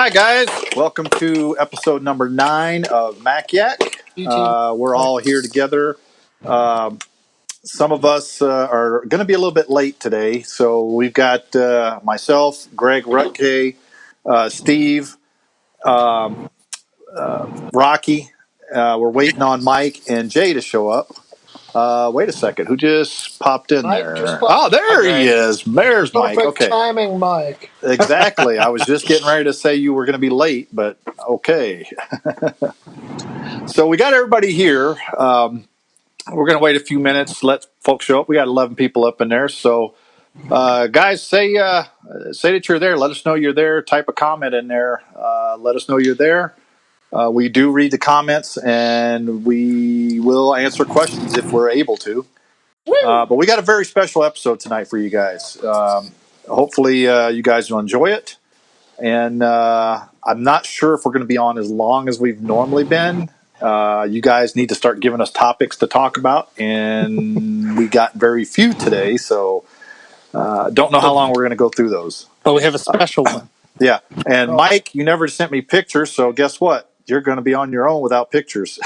Hi, guys. Welcome to episode number 9 of Mac Yak. We're all here together. Some of us are going to be a little bit late today. So we've got myself, Greg Rutke, Steve, Rocky. We're waiting on Mike and Jay to show up. Wait a second. Who just popped in Mike there? just popped There he is. There's Mike. Perfect Okay. timing, Mike. Exactly. I was just getting ready to say you were going to be late, but okay. So we got everybody here. We're going to wait a few minutes, let folks show up. We got 11 people up in there. So, guys, say that you're there. Let us know you're there. Type a comment in there. Let us know you're there. We do read the comments, and we will answer questions if we're able to. But we got a very special episode tonight for you guys. Hopefully, you guys will enjoy it. And I'm not sure if we're going to be on as long as we've normally been. You guys need to start giving us topics to talk about, and we got very few today, so don't know how long we're going to go through those. But we have a special one. Yeah, and Mike, you never sent me pictures, so guess what? You're going to be on your own without pictures.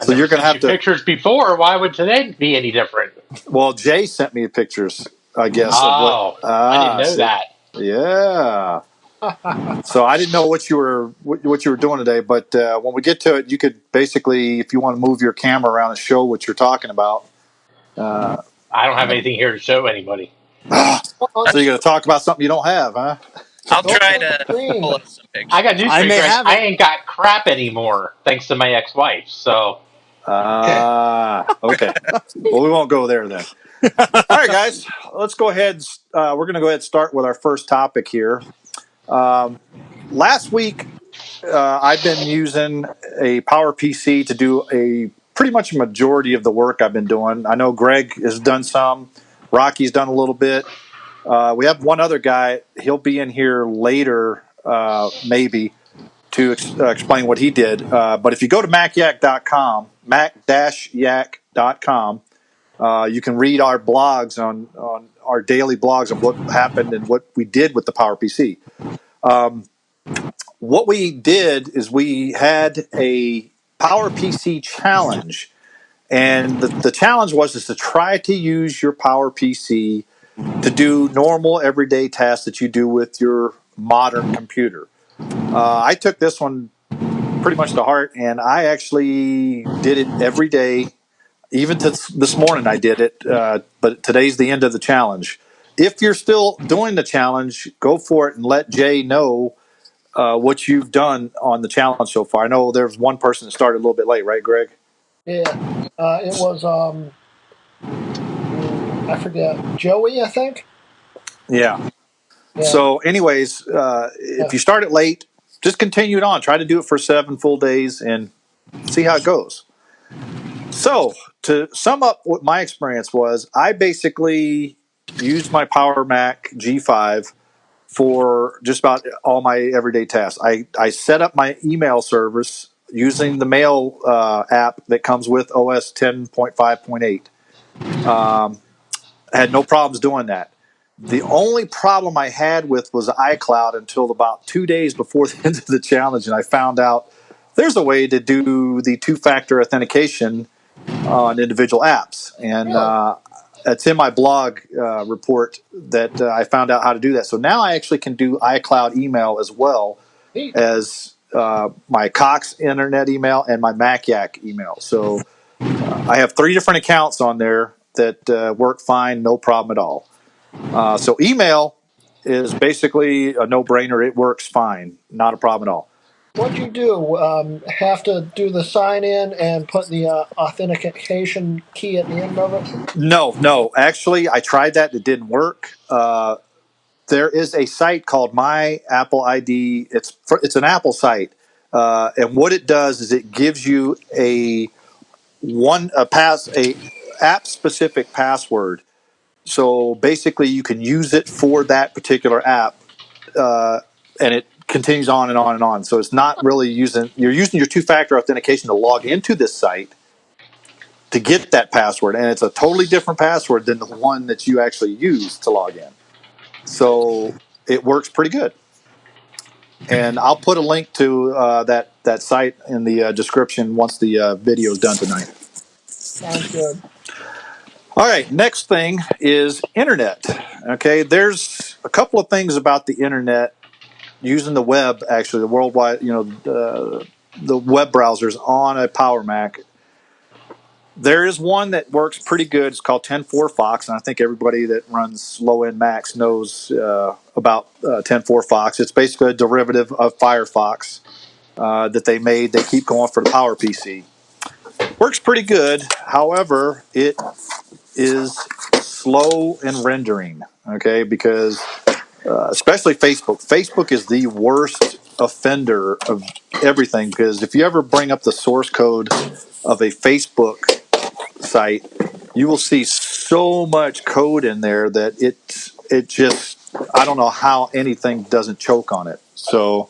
So you're going to have to pictures before. Why would today be any different? Well, Jay sent me pictures, I guess. Oh, I didn't know that. Yeah. So I didn't know what you were doing today, but when we get to it, you could basically, if you want to move your camera around and show what you're talking about. I don't have anything here to show anybody. So you're going to talk about something you don't have, huh? I'll try to pull up some pictures. I got news for you guys. I ain't got crap anymore, thanks to my ex-wife. So. Okay. Well, we won't go there then. All right, guys. Let's go ahead. We're going to go ahead and start with our first topic here. Last week, I've been using a Power PC to do pretty much a majority of the work I've been doing. I know Greg has done some. Rocky's done a little bit. We have one other guy. He'll be in here later, maybe, to explain what he did. But if you go to macyak.com, mac-yak.com, you can read our blogs on our daily blogs of what happened and what we did with the Power PC. What we did is we had a Power PC challenge, and the challenge was to try to use your Power PC to do normal everyday tasks that you do with your modern computer. I took this one pretty much to heart, and I actually did it every day. Even this morning I did it, but today's the end of the challenge. If you're still doing the challenge, go for it and let Jay know what you've done on the challenge so far. I know there's one person that started a little bit late, right, Greg? Yeah, it was, I forget, Joey, I think? Yeah. So anyways, if you start it late, just continue it on. Try to do it for 7 full days and see how it goes. So to sum up what my experience was, I basically used my Power Mac G5 for just about all my everyday tasks. I set up my email service using the mail app that comes with OS 10.5.8. I had no problems doing that. The only problem I had was iCloud until about 2 days before the end of the challenge, and I found out there's a way to do the two-factor authentication on individual apps, and it's in my blog report that I found out how to do that. So now I actually can do iCloud email as well as my Cox internet email and my MacYak email. So I have 3 different accounts on there that work fine, no problem at all. So email is basically a no-brainer. It works fine, not a problem at all. What'd you do? Have to do the sign-in and put the authentication key at the end of it? No. Actually, I tried that. It didn't work. There is a site called My Apple ID. It's an Apple site, and what it does is it gives you a app specific password. So basically, you can use it for that particular app, and it continues on and on and on. So it's not really you're using your 2-factor authentication to log into this site to get that password, and it's a totally different password than the one that you actually use to log in. So it works pretty good. And I'll put a link to that site in the description once the video is done tonight. Sounds good. All right, next thing is internet. Okay, there's a couple of things about the internet using the web, actually, the worldwide, the web browsers on a Power Mac. There is one that works pretty good. It's called 10.4 Fox, and I think everybody that runs low-end Macs knows about 10.4 Fox. It's basically a derivative of Firefox that they made. They keep going for the Power PC. Works pretty good. However, it is slow in rendering, okay, because especially Facebook. Facebook is the worst offender of everything, because if you ever bring up the source code of a Facebook site, you will see so much code in there that it just, I don't know how anything doesn't choke on it. So,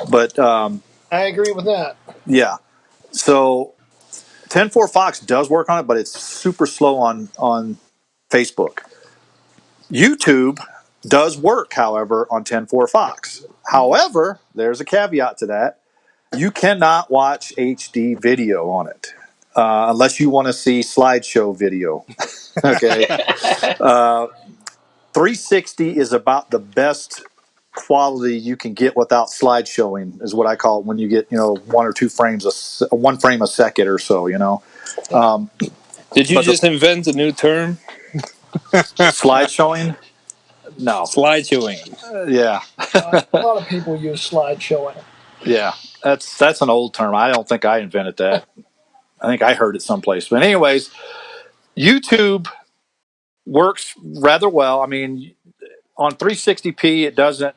but I agree with that. yeah, so 10.4 Fox does work on it, but it's super slow on Facebook. YouTube does work, however, on 10.4 Fox. However, there's a caveat to that. You cannot watch HD video on it unless you want to see slideshow video. Okay. 360 is about the best quality you can get without slideshowing, is what I call it, when you get, one or two frames, one frame a second or so, Did you But just invent a new term? slideshowing? No. Slideshowing. Yeah. A lot of people use slideshowing. Yeah. That's an old term. I don't think I invented that. I think I heard it someplace. But anyways, YouTube works rather well. I mean, on 360p, it doesn't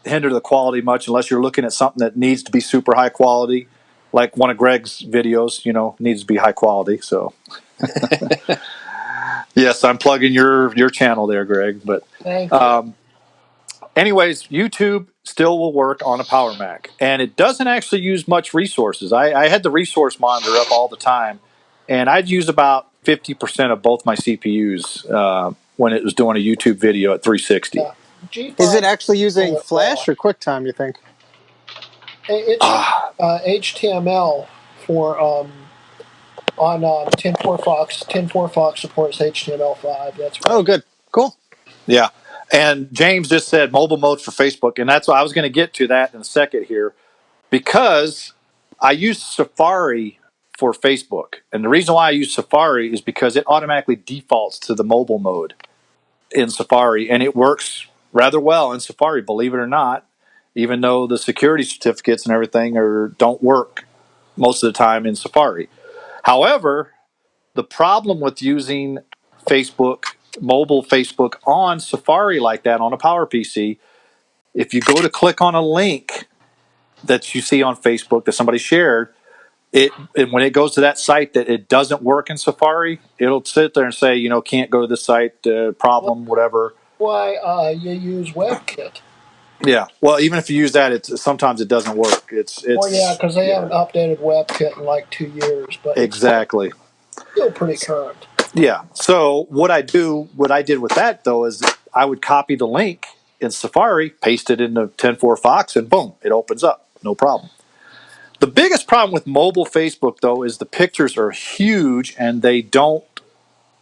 hinder the quality much unless you're looking at something that needs to be super high quality, like one of Greg's videos, needs to be high quality. So, yes, I'm plugging your channel there, Greg. But Thank you. anyways, YouTube still will work on a Power Mac, and it doesn't actually use much resources. I had the resource monitor up all the time, and I'd use about 50% of both my CPUs when it was doing a YouTube video at 360. Yeah. G5 Is it actually using well. Flash or QuickTime, you think? It's HTML for on 10.4 Fox. 10.4 Fox supports HTML5. That's right. Oh, good. Cool. Yeah. And James just said mobile mode for Facebook, and that's why I was going to get to that in a second here, because I use Safari for Facebook. And the reason why I use Safari is because it automatically defaults to the mobile mode in Safari, and it works rather well in Safari, believe it or not, even though the security certificates and everything don't work most of the time in Safari. However, the problem with using Facebook, mobile Facebook on Safari like that on a Power PC, if you go to click on a link that you see on Facebook that somebody shared, and when it goes to that site that it doesn't work in Safari, it'll sit there and say, can't go to this site, problem, whatever. Why you use WebKit? Yeah. Well, even if you use that, sometimes it doesn't work. It's Well, yeah, because they haven't updated WebKit in like 2 years, but exactly. it's still pretty current. Yeah. So what I did with that though is I would copy the link in Safari, paste it into 10.4 Fox, and boom, it opens up. No problem. The biggest problem with mobile Facebook though is the pictures are huge and they don't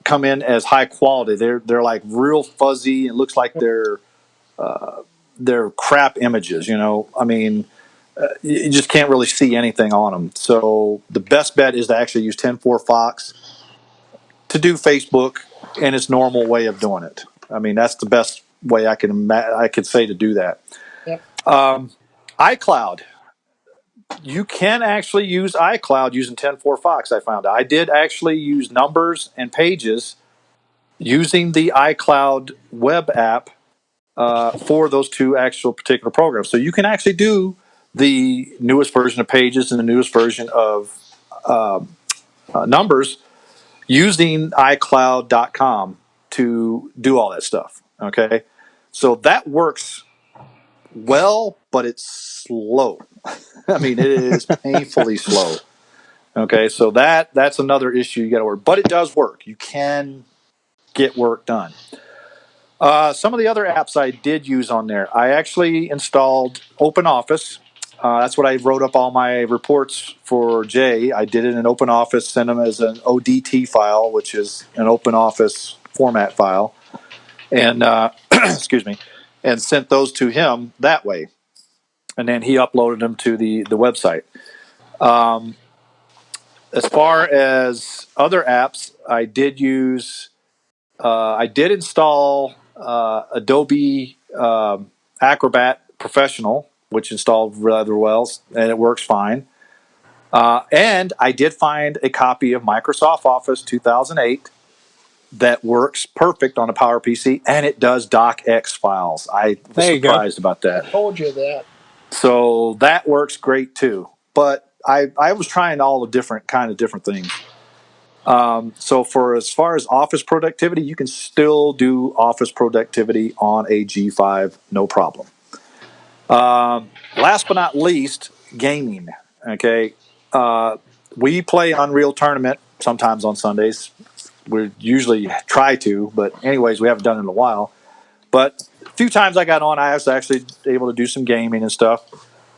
come in as high quality. They're like real fuzzy. It looks like they're crap images. I mean, you just can't really see anything on them. So the best bet is to actually use 10.4 Fox to do Facebook in its normal way of doing it. I mean, that's the best way I could say to do that. Yep. iCloud. You can actually use iCloud using 10.4 Fox, I found out. I did actually use Numbers and Pages using the iCloud web app for those two actual particular programs. So you can actually do the newest version of Pages and the newest version of Numbers using iCloud.com to do all that stuff. Okay. So that works well, but it's slow. I mean, it is painfully slow. Okay. So that's another issue you got to work, but it does work. You can get work done. Some of the other apps I did use on there, I actually installed OpenOffice. That's what I wrote up all my reports for Jay. I did it in OpenOffice, sent them as an ODT file, which is an OpenOffice format file, and excuse me, and sent those to him that way. And then he uploaded them to the website. As far as other apps, I did install Adobe Acrobat Professional, which installed rather well, and it works fine. And I did find a copy of Microsoft Office 2008 that works perfect on a PowerPC, and it does docx files. I was There you go. surprised about that. I told you that. So that works great too. But I was trying all the different things. So for as far as office productivity, you can still do office productivity on a G5, no problem. Last but not least, gaming. Okay, we play Unreal Tournament sometimes on Sundays. We usually try to, but anyways, we haven't done it in a while. But a few times I got on, I was actually able to do some gaming and stuff.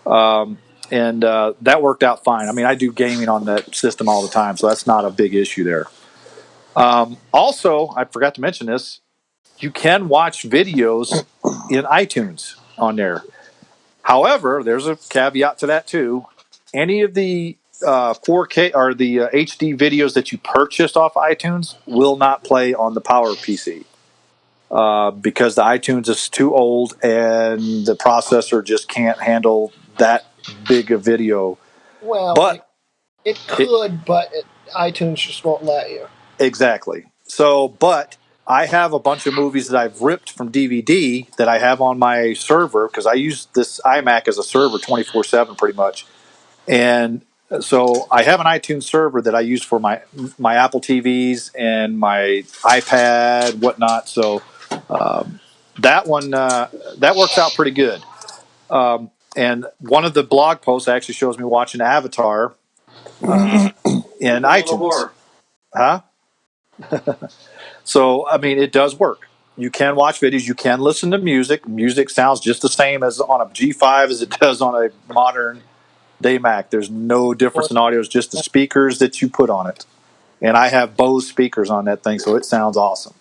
And that worked out fine. I mean, I do gaming on that system all the time, so that's not a big issue there. Also, I forgot to mention this. You can watch videos in iTunes on there. However, there's a caveat to that too. Any of the 4K or the HD videos that you purchased off iTunes will not play on the Power PC because the iTunes is too old and the processor just can't handle that big a video. Well, But it could, but iTunes just won't let you. Exactly. So, but I have a bunch of movies that I've ripped from DVD that I have on my server because I use this iMac as a server 24/7 pretty much. And so I have an iTunes server that I use for my Apple TVs and my iPad, whatnot. So that one that works out pretty good. And one of the blog posts actually shows me watching Avatar in iTunes. Huh? So, I mean, it does work. You can watch videos. You can listen to music. Music sounds just the same as on a G5 as it does on a modern day Mac. There's no difference in audio. It's just the speakers that you put on it. And I have Bose speakers on that thing, so it sounds awesome.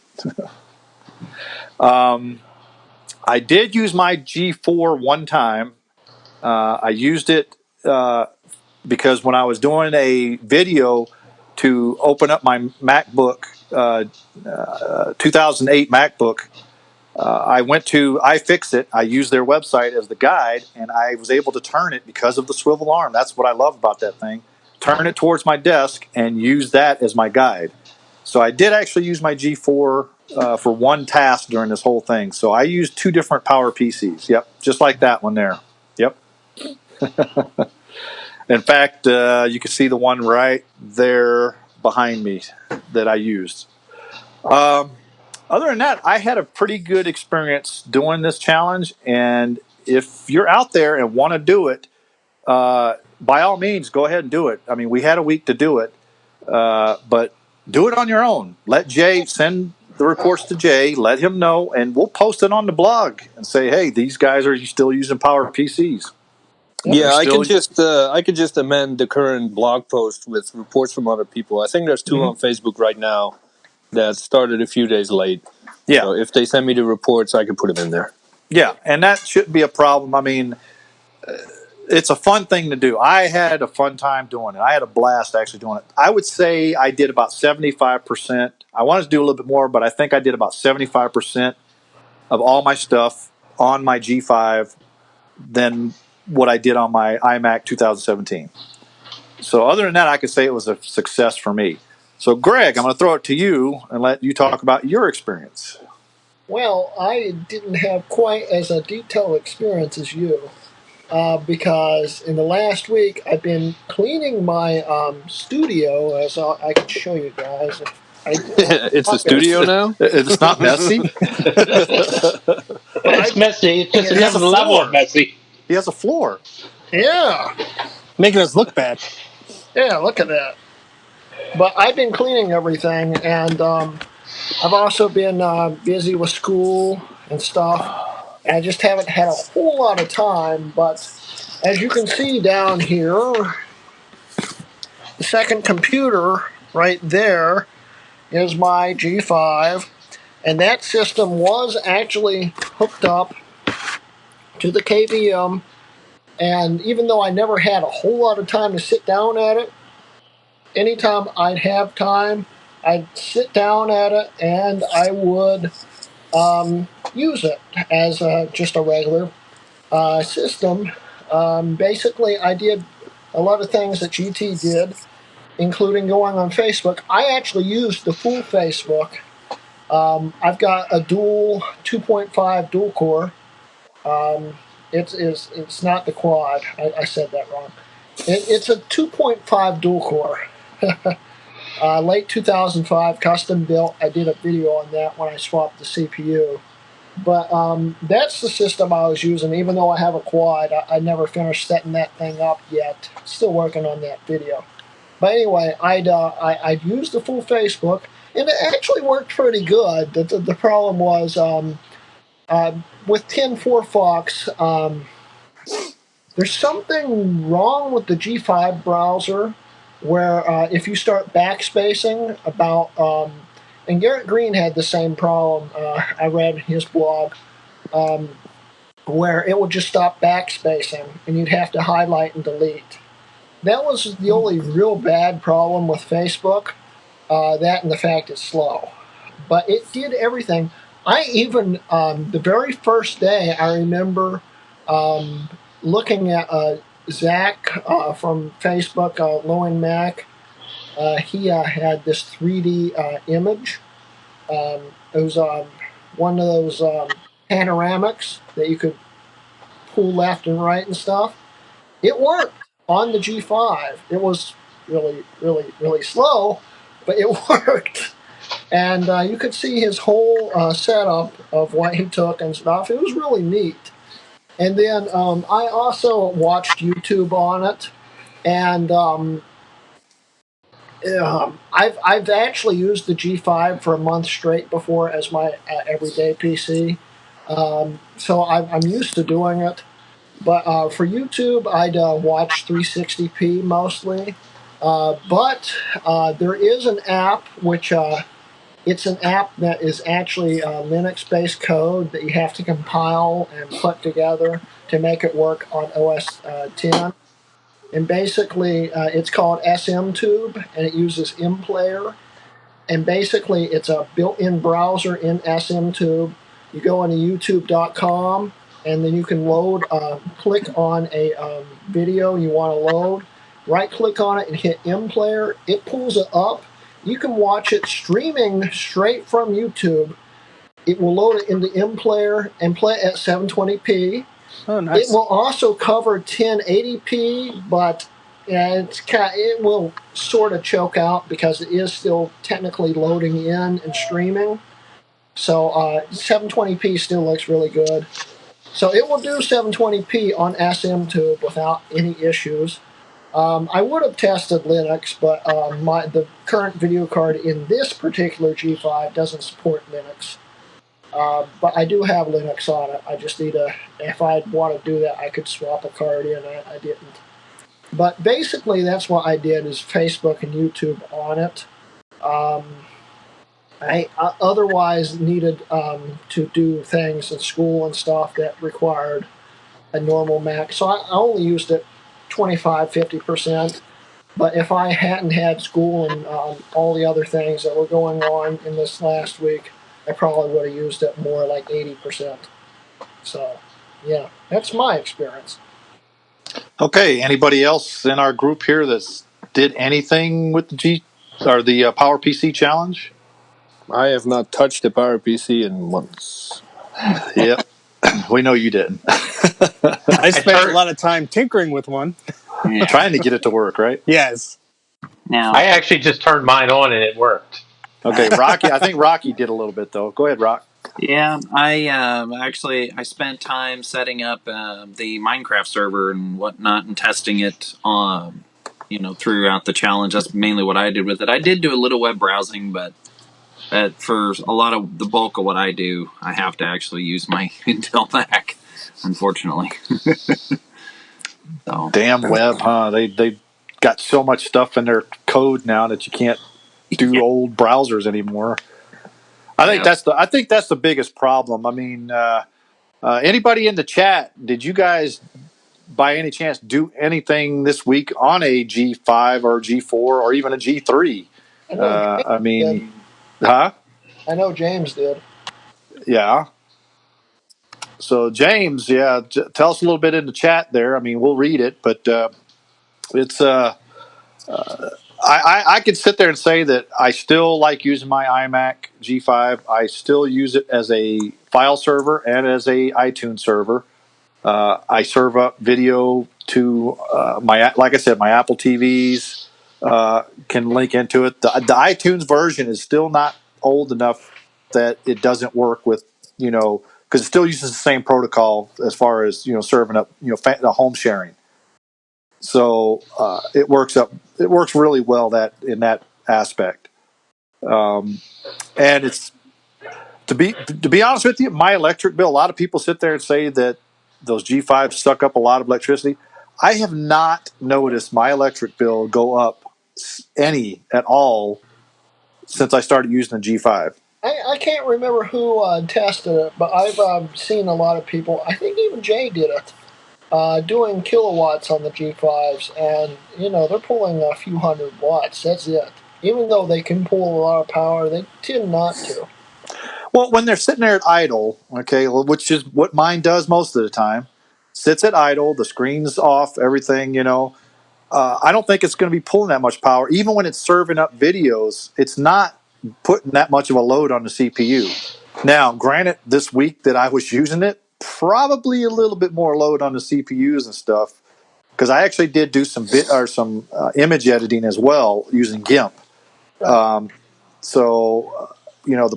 I did use my G4 one time. I used it because when I was doing a video to open up my MacBook, 2008 MacBook, I went to iFixit. I used their website as the guide, and I was able to turn it because of the swivel arm. That's what I love about that thing. Turn it towards my desk and use that as my guide. So I did actually use my G4 for one task during this whole thing. So I used two different Power PCs. Yep, just like that one there. Yep. In fact, you can see the one right there behind me that I used. Other than that, I had a pretty good experience doing this challenge. And if you're out there and want to do it, by all means, go ahead and do it. I mean, we had a week to do it, but do it on your own. Let Jay send the reports to Jay. Let him know, and we'll post it on the blog and say, "Hey, these guys are still using Power PCs." Yeah, I could just amend the current blog post with reports from other people. I think there's two on Facebook right now that started a few days late. Yeah. So if they send me the reports, I can put them in there. Yeah, and that shouldn't be a problem. I mean, it's a fun thing to do. I had a fun time doing it. I had a blast actually doing it. I would say I did about 75%. I wanted to do a little bit more, but I think I did about 75% of all my stuff on my G5 than what I did on my iMac 2017. So other than that, I could say it was a success for me. So Greg, I'm going to throw it to you and let you talk about your experience. Well, I didn't have quite as a detailed experience as you. Because in the last week I've been cleaning my studio, as I can show you guys. It's a studio now? It's not messy. It's messy. It's just a different level of messy. He has a floor. Yeah. Making us look bad. Yeah, look at that. But I've been cleaning everything, and I've also been busy with school and stuff. And I just haven't had a whole lot of time, but as you can see down here, the second computer right there is my G5, and that system was actually hooked up to the KVM, and even though I never had a whole lot of time to sit down at it, anytime I'd have time, I'd sit down at it and I would use it as just a regular system. Basically, I did a lot of things that GT did, including going on Facebook. I actually used the full Facebook. I've got a dual 2.5 dual core. It's not the quad. I said that wrong. It's a 2.5 dual core. Late 2005, custom built. I did a video on that when I swapped the CPU. But that's the system I was using. Even though I have a quad, I never finished setting that thing up yet. Still working on that video. But anyway, I'd use the full Facebook, and it actually worked pretty good. The problem was with 10.4 Fox, there's something wrong with the G5 browser where if you start backspacing and Garrett Green had the same problem. I read his blog where it would just stop backspacing and you'd have to highlight and delete. That was the only real bad problem with Facebook. That and the fact it's slow. But it did everything. I even, the very first day, I remember looking at Zach from Facebook, Lowen Mac. He had this 3D image. It was one of those panoramics that you could pull left and right and stuff. It worked on the G5. It was really, really, really slow, but it worked. And you could see his whole setup of what he took and stuff. It was really neat. And then I also watched YouTube on it, and I've actually used the G5 for a month straight before as my everyday PC. So I'm used to doing it. But for YouTube, I'd watch 360p mostly. But there is an app which it's an app that is actually Linux-based code that you have to compile and put together to make it work on OS 10. And basically, it's called SMTube, and it uses MPlayer. And basically, it's a built-in browser in SMTube. You go into youtube.com, and then you can click on a video you want to load. Right-click on it and hit MPlayer. It pulls it up. You can watch it streaming straight from YouTube. It will load it into MPlayer and play at 720p. Oh, nice. It will also cover 1080p, but it will sort of choke out because it is still technically loading in and streaming. So 720p still looks really good. So it will do 720p on SMTube without any issues. I would have tested Linux, but the current video card in this particular G5 doesn't support Linux. But I do have Linux on it. I just need if I want to do that, I could swap a card in. I didn't. But basically, that's what I did is Facebook and YouTube on it. I otherwise needed to do things in school and stuff that required a normal Mac. So I only used it 25-50%. But if I hadn't had school and all the other things that were going on in this last week, I probably would have used it more like 80%. So, yeah, that's my experience. Okay, anybody else in our group here that did anything with the Power PC Challenge? I have not touched a PowerPC in months. Yep, we know you didn't. I spent a lot of time tinkering with one. Yeah. Trying to get it to work, right? Yes. Now, I actually just turned mine on and it worked. Okay, Rocky. I think Rocky did a little bit though. Go ahead, Rock. yeah, I spent time setting up the Minecraft server and whatnot and testing it throughout the challenge. That's mainly what I did with it. I did do a little web browsing, but For a lot of the bulk of what I do, I have to actually use my Intel Mac, unfortunately. So. Damn web, huh? They got so much stuff in their code now that you can't do old browsers anymore. I think that's the biggest problem. I mean, anybody in the chat? Did you guys, by any chance, do anything this week on a G5 or G4 or even a G3? I mean, huh? I know James did. Yeah. So James, tell us a little bit in the chat there. I mean, we'll read it, but it's I could sit there and say that I still like using my iMac G5. I still use it as a file server and as a iTunes server. I serve up video to like I said, my Apple TVs can link into it. The iTunes version is still not old enough that it doesn't work with, because it still uses the same protocol as far as, serving up, the home sharing. So it works really well in that aspect. And it's to be honest with you, my electric bill. A lot of people sit there and say that those G5s suck up a lot of electricity. I have not noticed my electric bill go up any at all since I started using the G5. I can't remember who tested it, but I've seen a lot of people. I think even Jay did it. Doing kilowatts on the G5s, and they're pulling a few hundred watts. That's it. Even though they can pull a lot of power, they tend not to. Well, when they're sitting there at idle, okay, which is what mine does most of the time, sits at idle, the screen's off, everything, I don't think it's going to be pulling that much power. Even when it's serving up videos, it's not putting that much of a load on the CPU. Now, granted, this week that I was using it, probably a little bit more load on the CPUs and stuff, because I actually did do some image editing as well using GIMP. The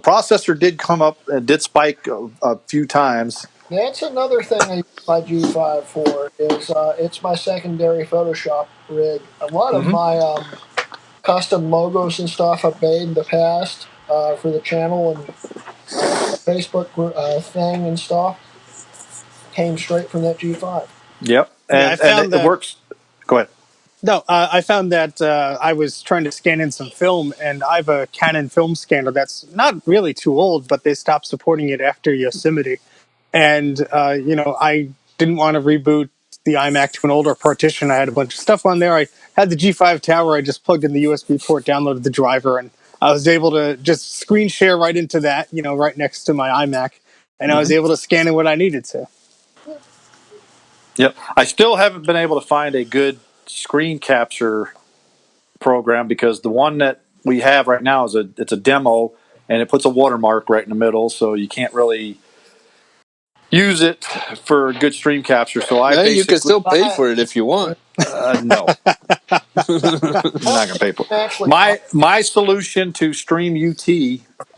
processor did come up and did spike a few times. That's another thing I use my G5 for. Is it's my secondary Photoshop rig. A lot of my custom logos and stuff I've made in the past for the channel and Facebook thing and stuff came straight from that G5. Yep, and it works. Go ahead. No, I found that I was trying to scan in some film, and I have a Canon film scanner that's not really too old, but they stopped supporting it after Yosemite. And, I didn't want to reboot the iMac to an older partition. I had a bunch of stuff on there. I had the G5 tower. I just plugged in the USB port, downloaded the driver, and I was able to just screen share right into that, right next to my iMac. And I was able to scan in what I needed to. Yep. I still haven't been able to find a good screen capture program because the one that we have right now it's a demo and it puts a watermark right in the middle, so you can't really use it for good stream capture. So you can still pay for it if you want. No, I'm not going to pay for it. My solution to stream UT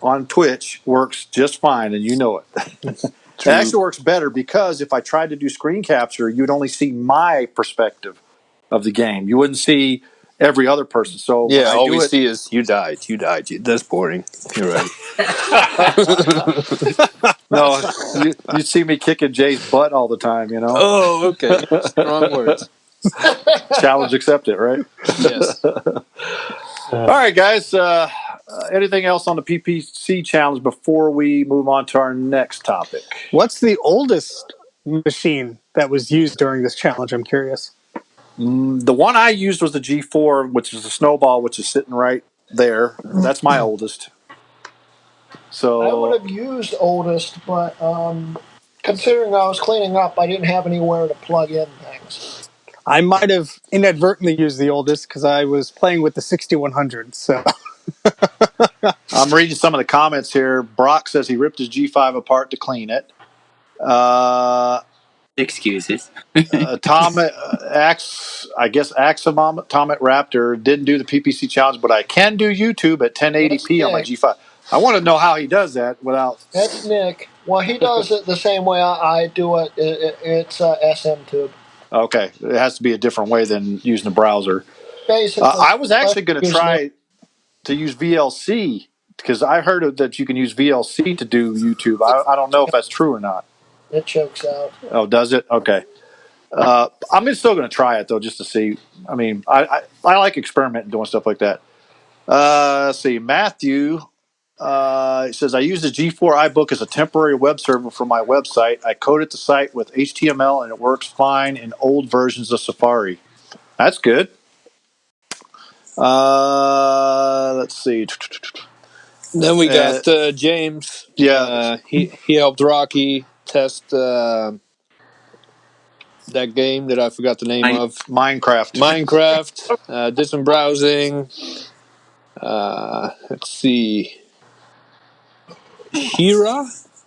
on Twitch works just fine, and you know it. It actually works better because if I tried to do screen capture, you'd only see my perspective of the game. You wouldn't see every other person. So all we see is you died. That's boring. You're right. No, you see me kicking Jay's butt all the time, Oh, okay. Strong words. Challenge accepted, right? Yes. All right, guys. Anything else on the PPC challenge before we move on to our next topic? What's the oldest machine that was used during this challenge? I'm curious. The one I used was the G4, which is a Snowball, which is sitting right there. That's my oldest. So I would have used oldest, but considering I was cleaning up, I didn't have anywhere to plug in things. I might have inadvertently used the oldest because I was playing with the 6100. So I'm reading some of the comments here. Brock says he ripped his G5 apart to clean it. Excuses. Tom, Aximom, Tomet Raptor didn't do the PPC challenge, but I can do YouTube at 1080p on my G5. I want to know how he does that without. That's Nick. Well, he does it the same way I do it. It's SM Tube. Okay, it has to be a different way than using a browser. Basically, I was actually going to try to use VLC because I heard that you can use VLC to do YouTube. I don't know if that's true or not. It chokes out. Oh, does it? Okay. I'm still going to try it though, just to see. I mean, I like experimenting doing stuff like that. Let's see, Matthew. It says, I use the G4 iBook as a temporary web server for my website. I coded the site with HTML and it works fine in old versions of Safari. That's good. Let's see. Then we got James. Yeah. He helped Rocky test that game that I forgot the name of. Minecraft. Did some browsing. Let's see.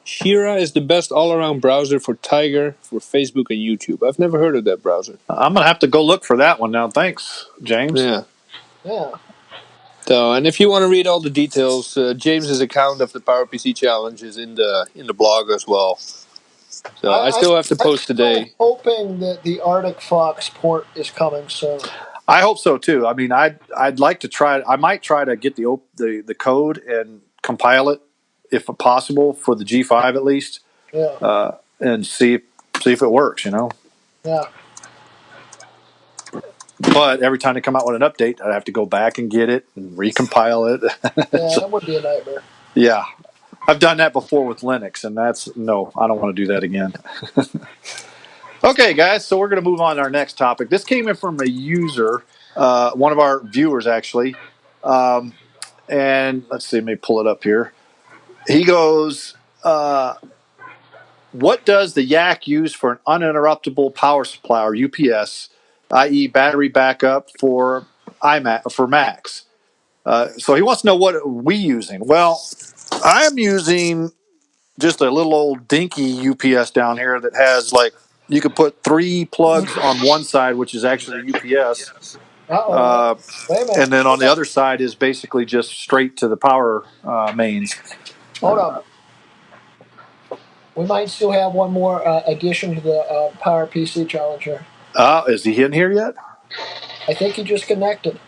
Shira is the best all-around browser for Tiger, for Facebook and YouTube. I've never heard of that browser. I'm going to have to go look for that one now. Thanks, James. Yeah. So, and if you want to read all the details, James's account of the PowerPC Challenge is in the blog as well. So I still have to post today. I'm hoping that the Arctic Fox port is coming soon. I hope so too. I mean, I'd like to try. I might try to get the code and compile it, if possible, for the G5 at least. Yeah. And see if it works. Yeah. But every time they come out with an update, I have to go back and get it and recompile it. Yeah, that would be a nightmare. Yeah. I've done that before with Linux, and no, I don't want to do that again. Okay, guys, so we're going to move on to our next topic. This came in from a user, one of our viewers, actually. And let's see, let me pull it up here. He goes, what does the Yak use for an uninterruptible power supply, or UPS, i.e. battery backup for Macs? So he wants to know what we using. Well, I am using just a little old dinky UPS down here that has you could put 3 plugs on one side, which is actually UPS. And then on the other side is basically just straight to the power mains. Hold on. We might still have one more addition to the PowerPC Challenger. Is he in here yet? I think he just connected.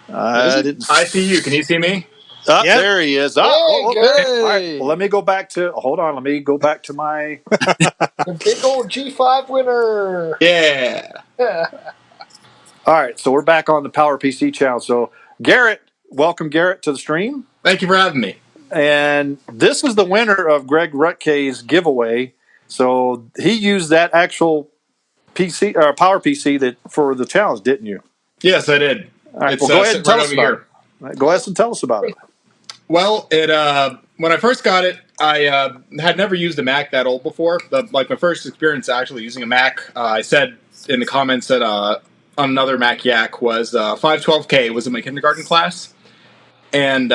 I didn't. I see you. Can you see me? Yep. There he is. Hey, All right. Well, let me go back to. Hold on. Let me go back to my. The big old G5 winner. Yeah. All right. So we're back on the PowerPC channel. So Garrett, welcome Garrett to the stream. Thank you for having me. And this is the winner of Greg Rutkay's giveaway. So he used that actual PC or PowerPC that for the challenge, didn't you? Yes, I did. All right. Well, go ahead and tell us about it. Go ahead and tell us about it. Well, when I first got it, I had never used a Mac that old before. My first experience actually using a Mac, I said in the comments that on another Mac Yak was 512K was in my kindergarten class. And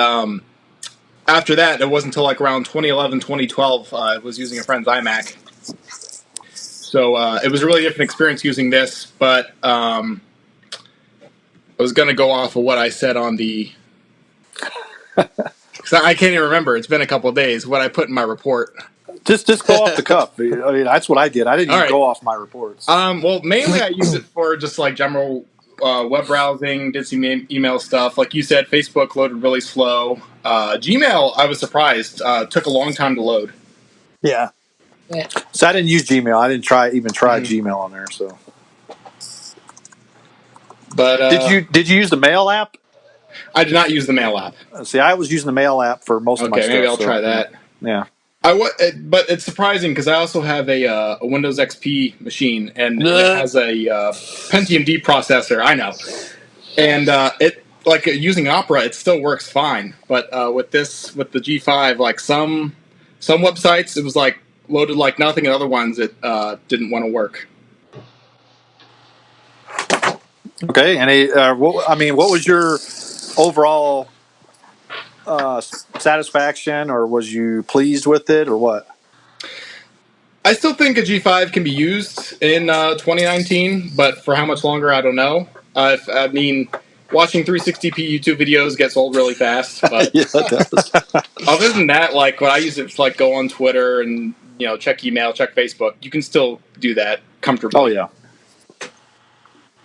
after that, it wasn't until around 2011, 2012, I was using a friend's iMac. So it was a really different experience using this, but I was going to go off of what I said on the... Because I can't even remember. It's been a couple of days. What I put in my report. Just go off the cuff. I mean, that's what I did. I didn't even go off my reports. Well, mainly I use it for just general web browsing, did some email stuff. Like you said, Facebook loaded really slow. Gmail, I was surprised, took a long time to load. Yeah. So I didn't use Gmail. I didn't try Gmail on there. So, but did you use the Mail app? I did not use the Mail app. See, I was using the Mail app for most of my stuff. Okay, maybe I'll try that. Yeah. But it's surprising because I also have a Windows XP machine, and it has a Pentium D processor. I know, and it using Opera, it still works fine. But with the G5, some websites, it was loaded like nothing, and other ones it didn't want to work. Okay, and what was your overall satisfaction, or was you pleased with it, or what? I still think a G5 can be used in 2019, but for how much longer, I don't know. I mean, watching 360p YouTube videos gets old really fast. But yeah, it does. Other than that, when I use it to go on Twitter and check email, check Facebook, you can still do that comfortably.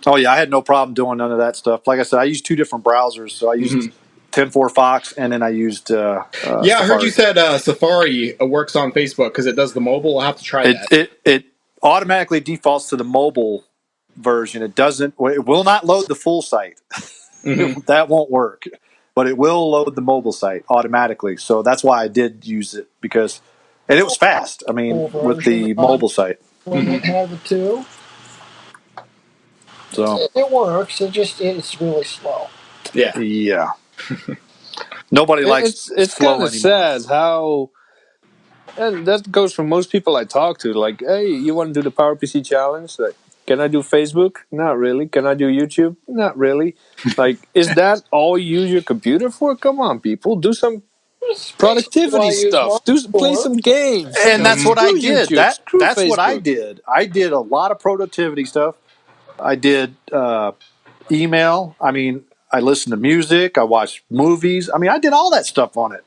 Oh yeah, I had no problem doing none of that stuff. Like I said, I use 2 different browsers, so I used 10.4 Fox, and then I used Yeah, Safari. I heard you said Safari works on Facebook because it does the mobile. I'll have to try that. It automatically defaults to the mobile version. It doesn't. It will not load the full site. Mm-hmm. That won't work. But it will load the mobile site automatically. So that's why I did use it and it was fast. I mean, with the mobile site. When it had the two. So it works. It's really slow. Yeah. Nobody likes It's slow kind of anymore. sad how, and that goes for most people I talk to. Like, hey, you want to do the PowerPC challenge? Like, can I do Facebook? Not really. Can I do YouTube? Not really. Like, is that all you use your computer for? Come on, people, do some productivity stuff. Play some games. And that's what I Screw did. YouTube. Screw That's what I Facebook. did. I did a lot of productivity stuff. I did email. I mean, I listened to music. I watched movies. I mean, I did all that stuff on it.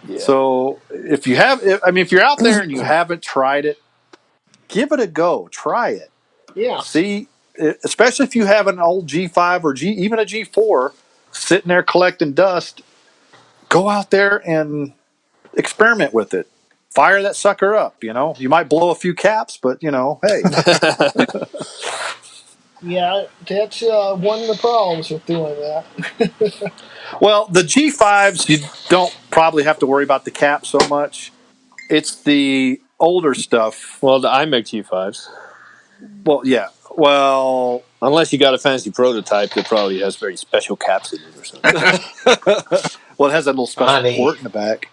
Yeah. So if you're out there and you haven't tried it, give it a go. Try it. Yeah. See, especially if you have an old G5 or even a G4 sitting there collecting dust, go out there and experiment with it. Fire that sucker up. You might blow a few caps, but hey. Yeah, that's one of the problems with doing that. Well, the G5s, you don't probably have to worry about the cap so much. It's the older stuff. Well, the iMac G5s. Well, yeah. Well, unless you got a fancy prototype that probably has very special caps in it or something. Well, it has that little special port in the back.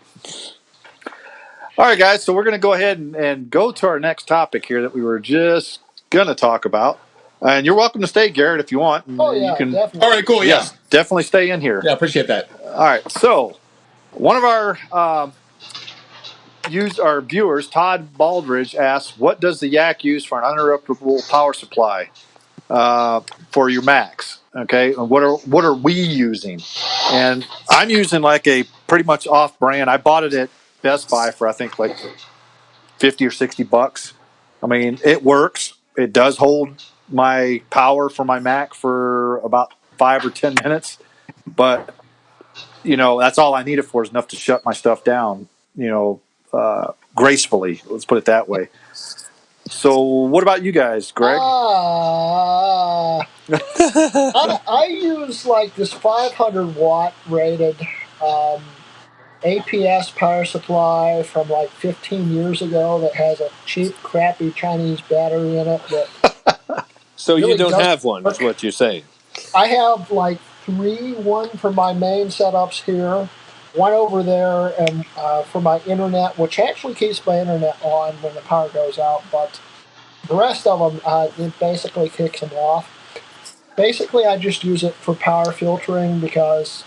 All right, guys. So we're going to go ahead and go to our next topic here that we were just going to talk about. And you're welcome to stay, Garrett, if you want. Oh, yeah, you can, definitely. All right, cool. Yes, definitely stay in here. Yeah, appreciate that. All right. So one of our our viewers, Todd Baldridge, asks, what does the Yak use for an uninterruptible power supply for your Macs? Okay, and what are we using? And I'm using like a pretty much off-brand. I bought it at Best Buy for I think like $50 or $60. I mean, it works. It does hold my power for my Mac for about 5 or 10 minutes, but that's all I need it for is enough to shut my stuff down. Gracefully. Let's put it that way. So, what about you guys, Greg? I use like this 500 watt rated APS power supply from like 15 years ago that has a cheap, crappy Chinese battery in it. So really you don't have one, is what you're saying? I have like three. One for my main setups here, one over there, and for my internet, which actually keeps my internet on when the power goes out, but the rest of them, it basically kicks them off. Basically, I just use it for power filtering because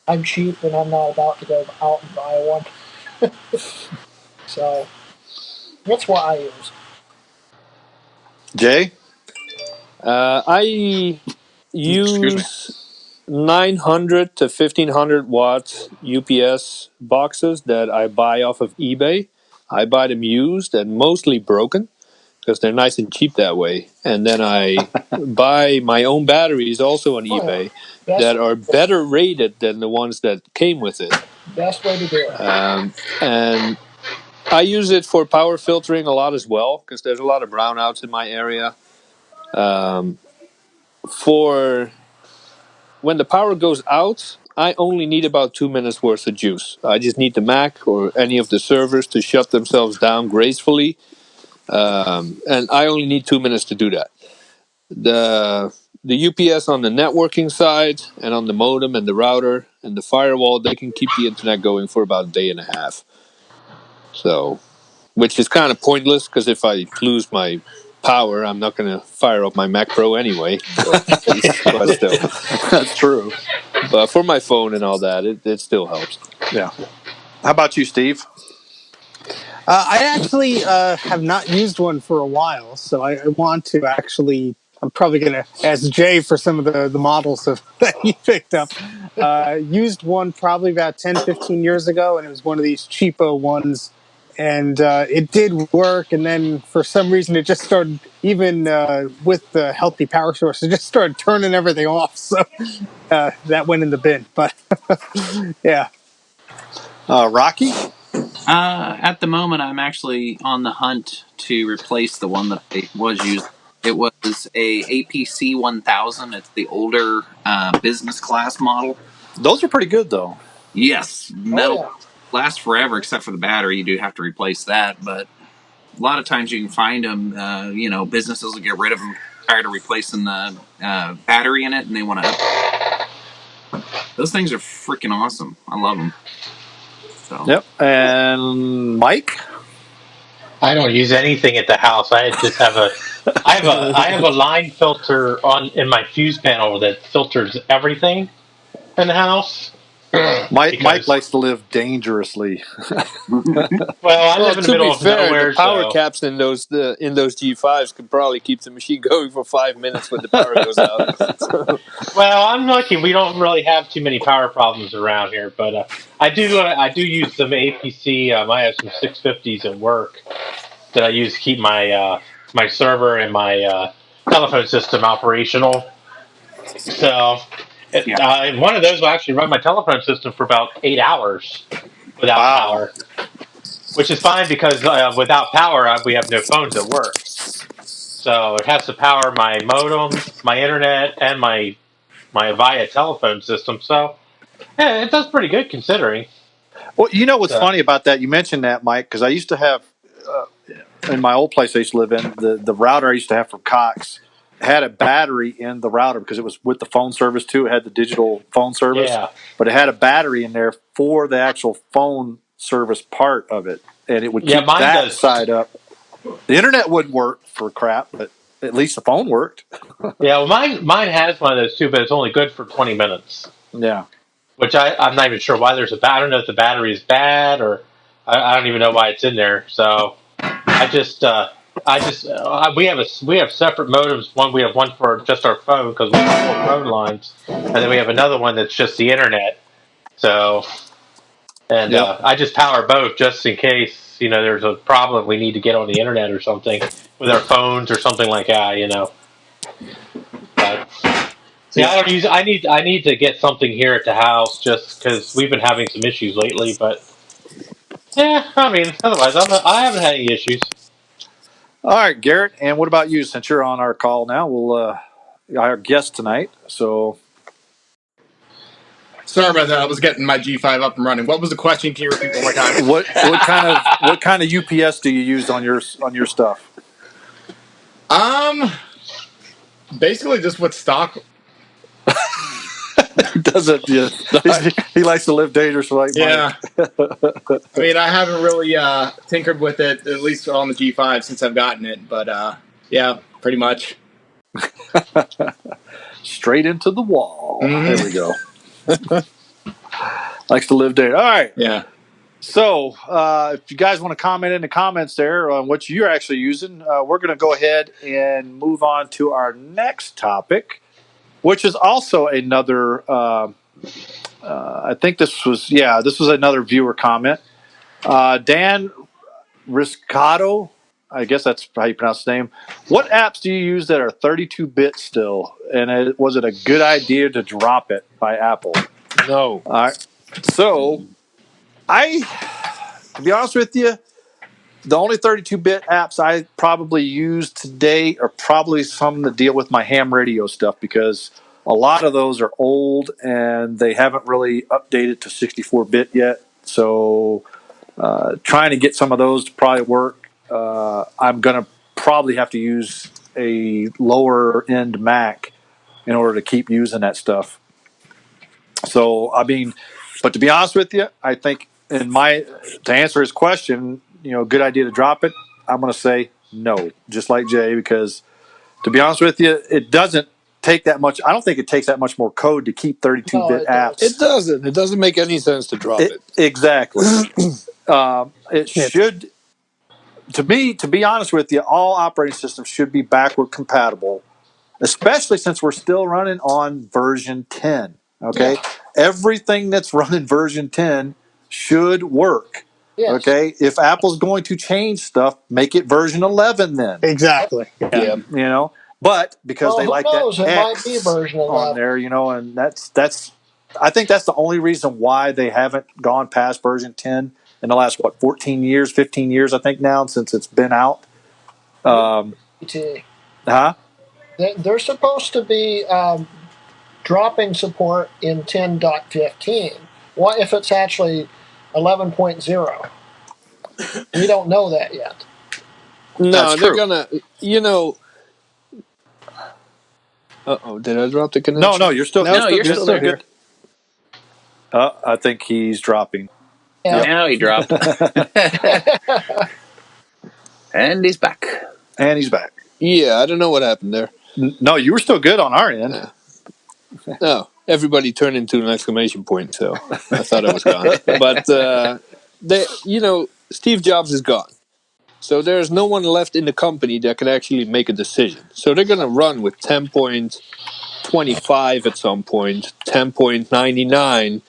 I'm cheap and I'm not about to go out and buy one. So that's what I use. Jay? I use 900 to 1500 watt UPS boxes that I buy off of eBay. I buy them used and mostly broken because they're nice and cheap that way. And then I buy my own batteries also on eBay that are better rated than the ones that came with it. Best way to do it. And I use it for power filtering a lot as well because there's a lot of brownouts in my area. For when the power goes out, I only need about 2 minutes worth of juice. I just need the Mac or any of the servers to shut themselves down gracefully. And I only need 2 minutes to do that. The UPS on the networking side and on the modem and the router and the firewall, they can keep the internet going for about a day and a half. So, which is kind of pointless because if I lose my power, I'm not going to fire up my Mac Pro anyway. But still. That's true. But for my phone and all that, it still helps. Yeah. How about you, Steve? I actually have not used one for a while, so I want to actually. I'm probably going to ask Jay for some of the models that he picked up. Used one probably about 10, 15 years ago, and it was one of these cheapo ones. and it did work. And then for some reason, it just started, even with the healthy power source, it just started turning everything off. So that went in the bin. But yeah. Rocky? At the moment, I'm actually on the hunt to replace the one that I was using. It was a APC 1000. It's the older business class model. Those are pretty good, though. Yes, Oh metal yeah. lasts forever, except for the battery. You do have to replace that, but a lot of times you can find them. Businesses will get rid of them, tired of replacing the battery in it, and they want to. Those things are freaking awesome. I love them. So. Yep. And Mike? I don't use anything at the house. I just have I have a line filter in my fuse panel that filters everything in the house. Mike Because likes to live dangerously. well, I Well, live in the to middle be of fair, the nowhere, power so caps in those G5s could probably keep the machine going for 5 minutes when the power goes out. well, I'm lucky. We don't really have too many power problems around here, but I do use some APC. I have some 650s at work that I use to keep my server and my telephone system operational. So, one of those will actually run my telephone system for about 8 hours without Wow. power, which is fine because without power, we have no phones at work. So it has to power my modem, my internet, and my via telephone system. So yeah, it does pretty good considering. Well, you know what's So, funny about that? You mentioned that, Mike, because I used to have, in my old place I used to live in, the router I used to have from Cox had a battery in the router because it was with the phone service too. It had the digital phone service, yeah, but it had a battery in there for the actual phone service part of it, and it would yeah, keep mine that does. side up. The internet wouldn't work for crap, but at least the phone worked. Yeah, well, mine has one of those too, but it's only good for 20 minutes. Yeah. Which I'm not even sure why there's I don't know if the battery is bad or I don't even know why it's in there. So I just we have separate modems. We have one for just our phone because we have 4 phone lines, and then we have another one that's just the internet. So and Yep. I just power both just in case there's a problem we need to get on the internet or something with our phones or something like that. But yeah, I Yep. don't use. I need to get something here at the house just because we've been having some issues lately. But yeah, I mean, otherwise I haven't had any issues. All right, Garrett. And what about you? Since you're on our call now, we'll our guest tonight. So Sorry about that. I was getting my G5 up and running. What was the question? Can you repeat one more time? what kind of UPS do you use on your stuff? Um, Basically just what stock. Doesn't yeah, he likes to live dangerous like Yeah, Mike. I mean, I haven't really tinkered with it at least on the G5 since I've gotten it, but yeah, pretty much. Straight into the wall. Mhm. There we go. Likes to live dangerous. All right. Yeah. So, if you guys want to comment in the comments there on what you're actually using, we're going to go ahead and move on to our next topic, which is also another. I think this was another viewer comment. Dan Risicato, I guess that's how you pronounce his name. What apps do you use that are 32-bit still? And was it a good idea to drop it by Apple? No. All right. So, to be honest with you, the only 32-bit apps I probably use today are probably some that deal with my ham radio stuff because a lot of those are old and they haven't really updated to 64-bit yet. So trying to get some of those to probably work, I'm going to probably have to use a lower end Mac in order to keep using that stuff. So, I mean, but to be honest with you, I think to answer his question, good idea to drop it. I'm going to say no, just like Jay, because to be honest with you, it doesn't take that much. I don't think it takes that much more code to keep 32-bit No, it apps. It doesn't. It doesn't make any sense to drop it. Exactly. It should, to me, to be honest with you, all operating systems should be backward compatible, especially since we're still running on version 10. Okay. Yeah. Everything that's running version 10 should work. Yes. Okay, if Apple's going to change stuff, make it version 11 then. Exactly. Yeah. You know, but because Well, they who like knows? that It might be X version on 11. there, you know, and that's I think that's the only reason why they haven't gone past version 10 in the last 14 years, 15 years, I think now since it's been out. Huh? They're supposed to be dropping support in 10.15. What if it's actually 11.0? We don't know that yet. No, That's they're true. gonna. Did I drop the connection? No, you're still No, you're good. still there. Good. I think he's dropping. Yeah. Now he dropped. And he's back. And he's back. Yeah, I don't know what happened there. No, you were still good on our end. No, everybody turned into an exclamation point, so I thought I was gone. But Steve Jobs is gone, so there's no one left in the company that can actually make a decision. So they're gonna run with 10.25 at some point, 10.99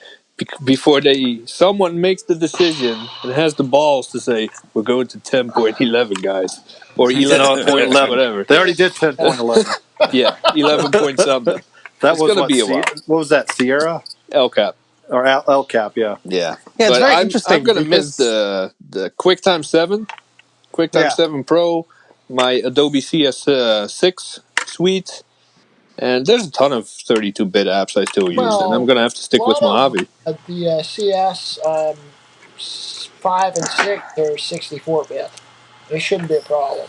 before someone makes the decision and has the balls to say we're going to 10.11, guys, or 11 point 11. whatever. They already did 10.11. Yeah, 11 point something. That It's was gonna be a while. What was that? Sierra El Cap. or El Cap? Yeah. Yeah, Yeah, it's but very I'm interesting gonna miss because- the QuickTime 7, QuickTime 7 Pro, my Adobe CS6 suite, and there's a ton of 32-bit apps I still use, and I'm gonna have to stick with Mojave. The CS 5 and 6 are 64-bit. It shouldn't be a problem.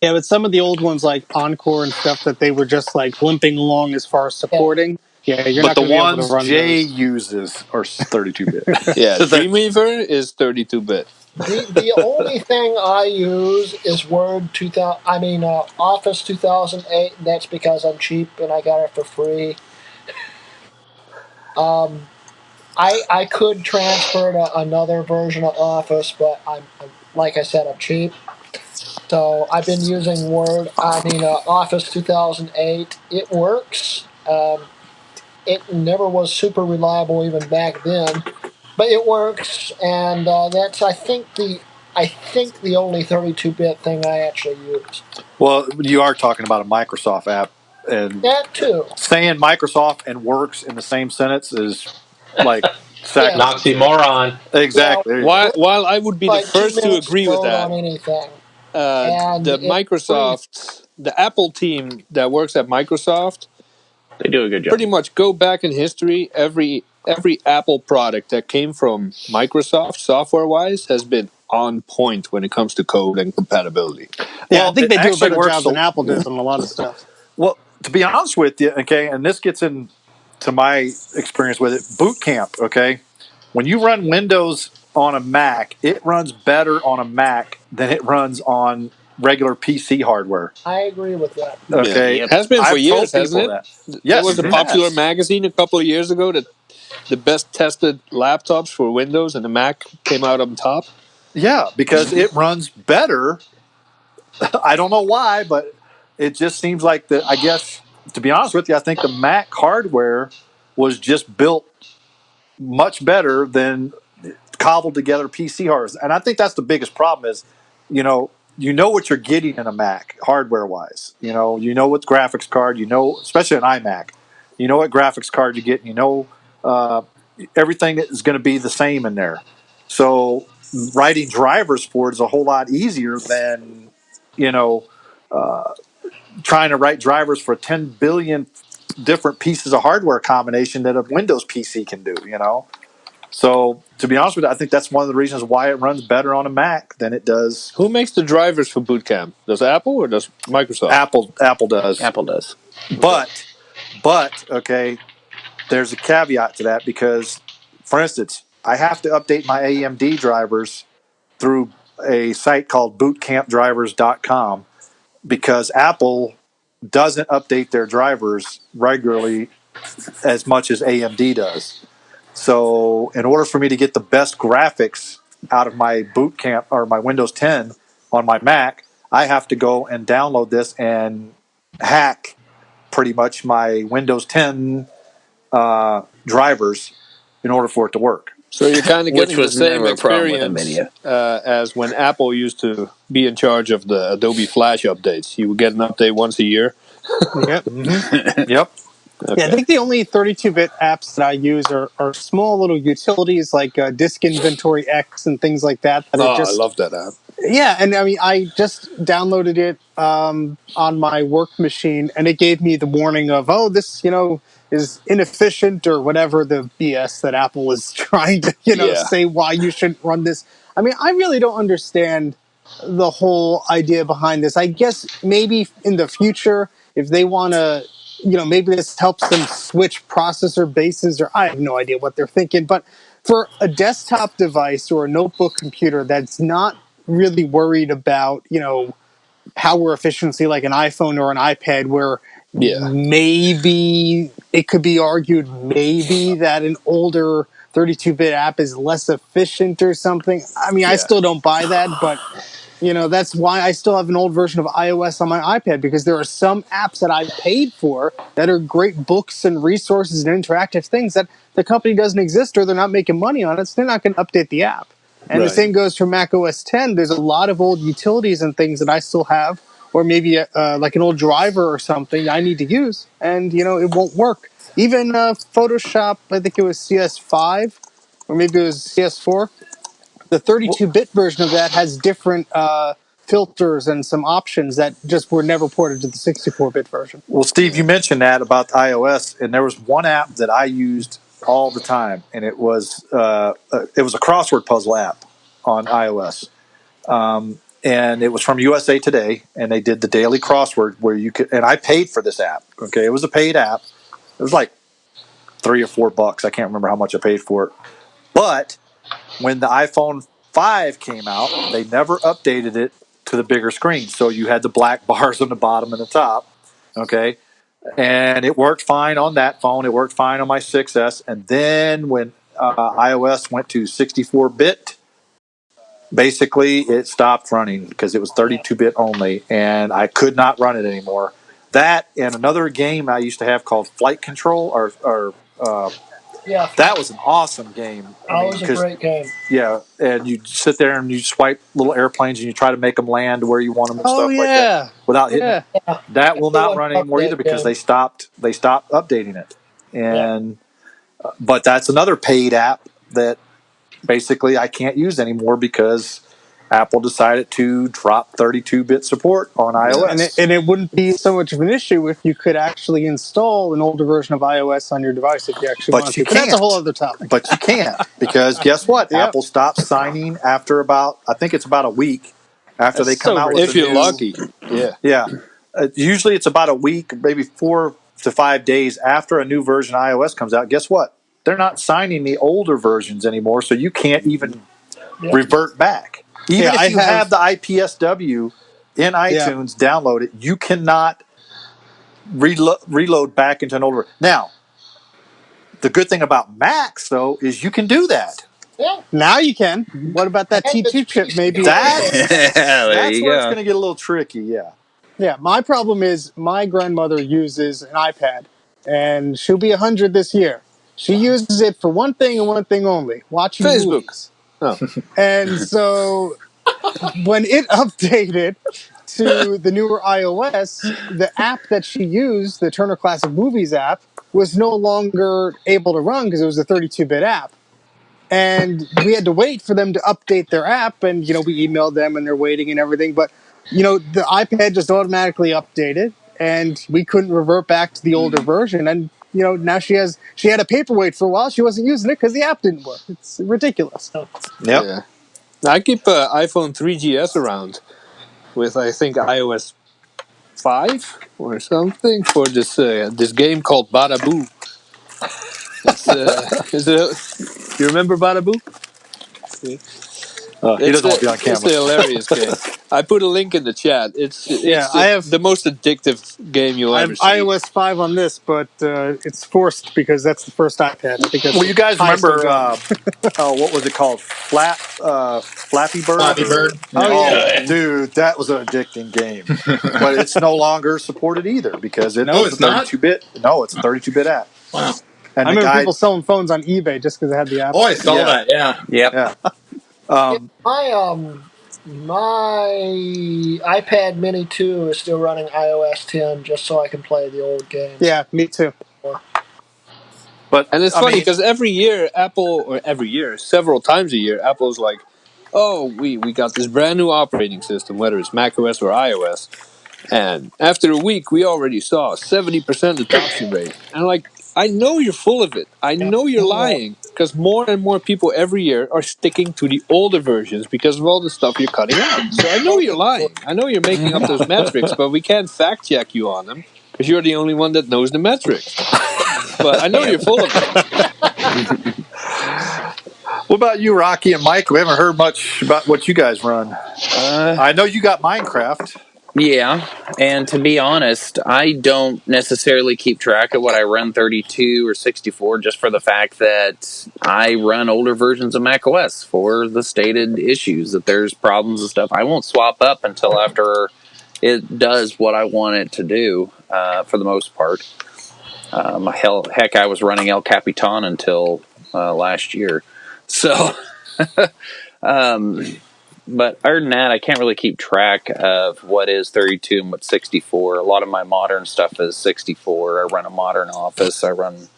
Yeah, but some of the old ones like Encore and stuff that they were just like limping along as far as supporting. Yeah, you're But not the going to be able to ones run Jay those. uses are 32-bit. Yeah, Dreamweaver is 32-bit. The only thing I use is Word 2000. Office 2008. And that's because I'm cheap and I got it for free. I could transfer to another version of Office, but I'm like I said, I'm cheap. So I've been using Office 2008. It works. It never was super reliable even back then, but it works, and that's I think the only 32-bit thing I actually use. Well, you are talking about a Microsoft app, and That too. saying Microsoft and works in the same sentence is like sacrilege. Oxymoron. Exactly. While I would be the Like 2 first to minutes agree with load that, on anything, and the Microsoft, the Apple team that works at Microsoft, They do a good job. pretty much go back in history. Every Apple product that came from Microsoft, software-wise, has been on point when it comes to code and compatibility. Yeah, Well, I think it they do a actually better works job than Apple does on a lot of stuff. Well, to be honest with you, okay, and this gets into my experience with it, Boot Camp, okay? When you run Windows on a Mac, it runs better on a Mac than it runs on regular PC hardware. I agree with that. Okay. Yep. Has been for I've years, told hasn't people it? that. There Yes, was a it popular has. magazine a couple of years ago that the best tested laptops for Windows and the Mac came out on top. Yeah, because it runs better. I don't know why, but it just seems like I guess, to be honest with you, I think the Mac hardware was just built much better than cobbled together PC hardware. And I think that's the biggest problem is, what you're getting in a Mac hardware wise. What graphics card, especially an iMac, what graphics card you get, everything is going to be the same in there. So writing drivers for it is a whole lot easier than, trying to write drivers for 10 billion different pieces of hardware combination that a Windows PC can do, So to be honest with you, I think that's one of the reasons why it runs better on a Mac than it does. Who makes the drivers for Boot Camp? Does Apple or does Microsoft? Apple does. Apple does. But okay, there's a caveat to that because, for instance, I have to update my AMD drivers through a site called bootcampdrivers.com because Apple doesn't update their drivers regularly as much as AMD does. So, in order for me to get the best graphics out of my Boot Camp or my Windows 10 on my Mac, I have to go and download this and hack pretty much my Windows 10 drivers in order for it to work. So you're kind of Which getting the was same never a problem with experience NVIDIA. as when Apple used to be in charge of the Adobe Flash updates. You would get an update once a year. Yep. Yep. Okay. Yeah, I think the only 32-bit apps that I use are small little utilities like Disk Inventory X and things like that that are I just love that app. yeah. And I mean, I just downloaded it on my work machine, and it gave me the warning of this is inefficient or whatever the BS that Apple is trying to Yeah. say why you shouldn't run this. I mean, I really don't understand the whole idea behind this. I guess maybe in the future, if they want to, maybe this helps them switch processor bases, or I have no idea what they're thinking. But for a desktop device or a notebook computer that's not really worried about, power efficiency like an iPhone or an iPad, where Yeah. maybe it could be argued maybe that an older 32-bit app is less efficient or something. I mean, I still don't buy that, but that's why I still have an old version of iOS on my iPad, because there are some apps that I paid for that are great books and resources and interactive things that the company doesn't exist or they're not making money on it, so they're not going to update the app. And the Right. same goes for Mac OS 10. There's a lot of old utilities and things that I still have, or maybe like an old driver or something I need to use, and it won't work. Even Photoshop, I think it was CS5, or maybe it was CS4. The 32-bit version of that has different filters and some options that just were never ported to the 64-bit version. Well, Steve, you mentioned that about iOS, and there was one app that I used all the time, and it was a crossword puzzle app on iOS, and it was from USA Today, and they did the daily crossword where you could. And I paid for this app. Okay, it was a paid app. It was like $3 or $4. I can't remember how much I paid for it, but when the iPhone 5 came out, they never updated it to the bigger screen. So you had the black bars on the bottom and the top. Okay. And it worked fine on that phone. It worked fine on my 6S. And then when iOS went to 64-bit, basically it stopped running because it was 32-bit only, and I could not run it anymore. That and another game I used to have called Flight Control, Yeah, that was an awesome game. that was a great game. Yeah, and you sit there and you swipe little airplanes and you try to make them land where you want them and stuff like that without hitting it. Yeah. That will not Everyone run loved anymore that either because game. they stopped updating it. And but that's another paid app that basically I can't use anymore because Apple decided to drop 32-bit support on iOS. And it wouldn't be so much of an issue if you could actually install an older version of iOS on your device if you actually But wanted you to. But that's a whole can't. other topic. But you can't because guess what? Yep. Apple stopped signing after about, I think it's about a week after they That's come so out with If the you're new. lucky. Yeah. Yeah. Usually it's about a week, maybe 4 to 5 days after a new version of iOS comes out. Guess what? They're not signing the older versions anymore, so you can't even revert back. Even if you have the IPSW in iTunes, download it, you cannot reload back into an older. Now, the good thing about Macs, though, is you can do that. Yeah. Now you can. What about that T2 chip? Maybe That's There you where it's go. going to get a little tricky. Yeah. Yeah, my problem is my grandmother uses an iPad, and she'll be 100 this year. She uses it for one thing and one thing only: watching Facebook. movies. Oh. And so when it updated to the newer iOS, the app that she used, the Turner Classic Movies app, was no longer able to run because it was a 32-bit app. And we had to wait for them to update their app, and we emailed them and they're waiting and everything, but the iPad just automatically updated and we couldn't revert back to the older version. And now she had a paperweight for a while. She wasn't using it because the app didn't work. It's ridiculous. Yep. Yeah. I keep iPhone 3GS around with, I think, iOS 5 or something for this game called Bada Boo. You remember Bada Boo? He doesn't want to be on camera. It's a hilarious game. I put a link in the chat. It's I have the most addictive game you'll I ever have see. iOS 5 on this, but it's forced because that's the first iPad. I think that's Well, you guys highest remember I've gone. what was it called? Flappy Bird. Flappy Bird. Dude, that was an addicting game. But it's no longer supported either because No, it's not? 32-bit. No, it's a 32-bit app. Wow. And I the remember guy, people selling phones on eBay just because they had the app. Oh, I saw Yeah. that. Yeah. Yep. yeah, Yeah, my iPad Mini 2 is still running iOS 10 just so I can play the old games. Yeah, me too. but And it's I funny mean, because every year, several times a year, Apple's like, "Oh, we got this brand new operating system, whether it's macOS or iOS." And after a week, we already saw a 70% adoption rate. And like, I know you're full of it. I know you're lying because more and more people every year are sticking to the older versions because of all the stuff you're cutting out. So I know you're lying. I know you're making up those metrics, but we can't fact check you on them because you're the only one that knows the metrics. But I know you're full of it. what about you, Rocky and Mike? We haven't heard much about what you guys run. I know you got Minecraft. Yeah, and to be honest, I don't necessarily keep track of what I run 32 or 64 just for the fact that I run older versions of macOS for the stated issues that there's problems and stuff. I won't swap up until after it does what I want it to do for the most part. Heck, I was running El Capitan until last year. So, but other than that, I can't really keep track of what is 32 and what's 64. A lot of my modern stuff is 64. I run a modern Office. I run,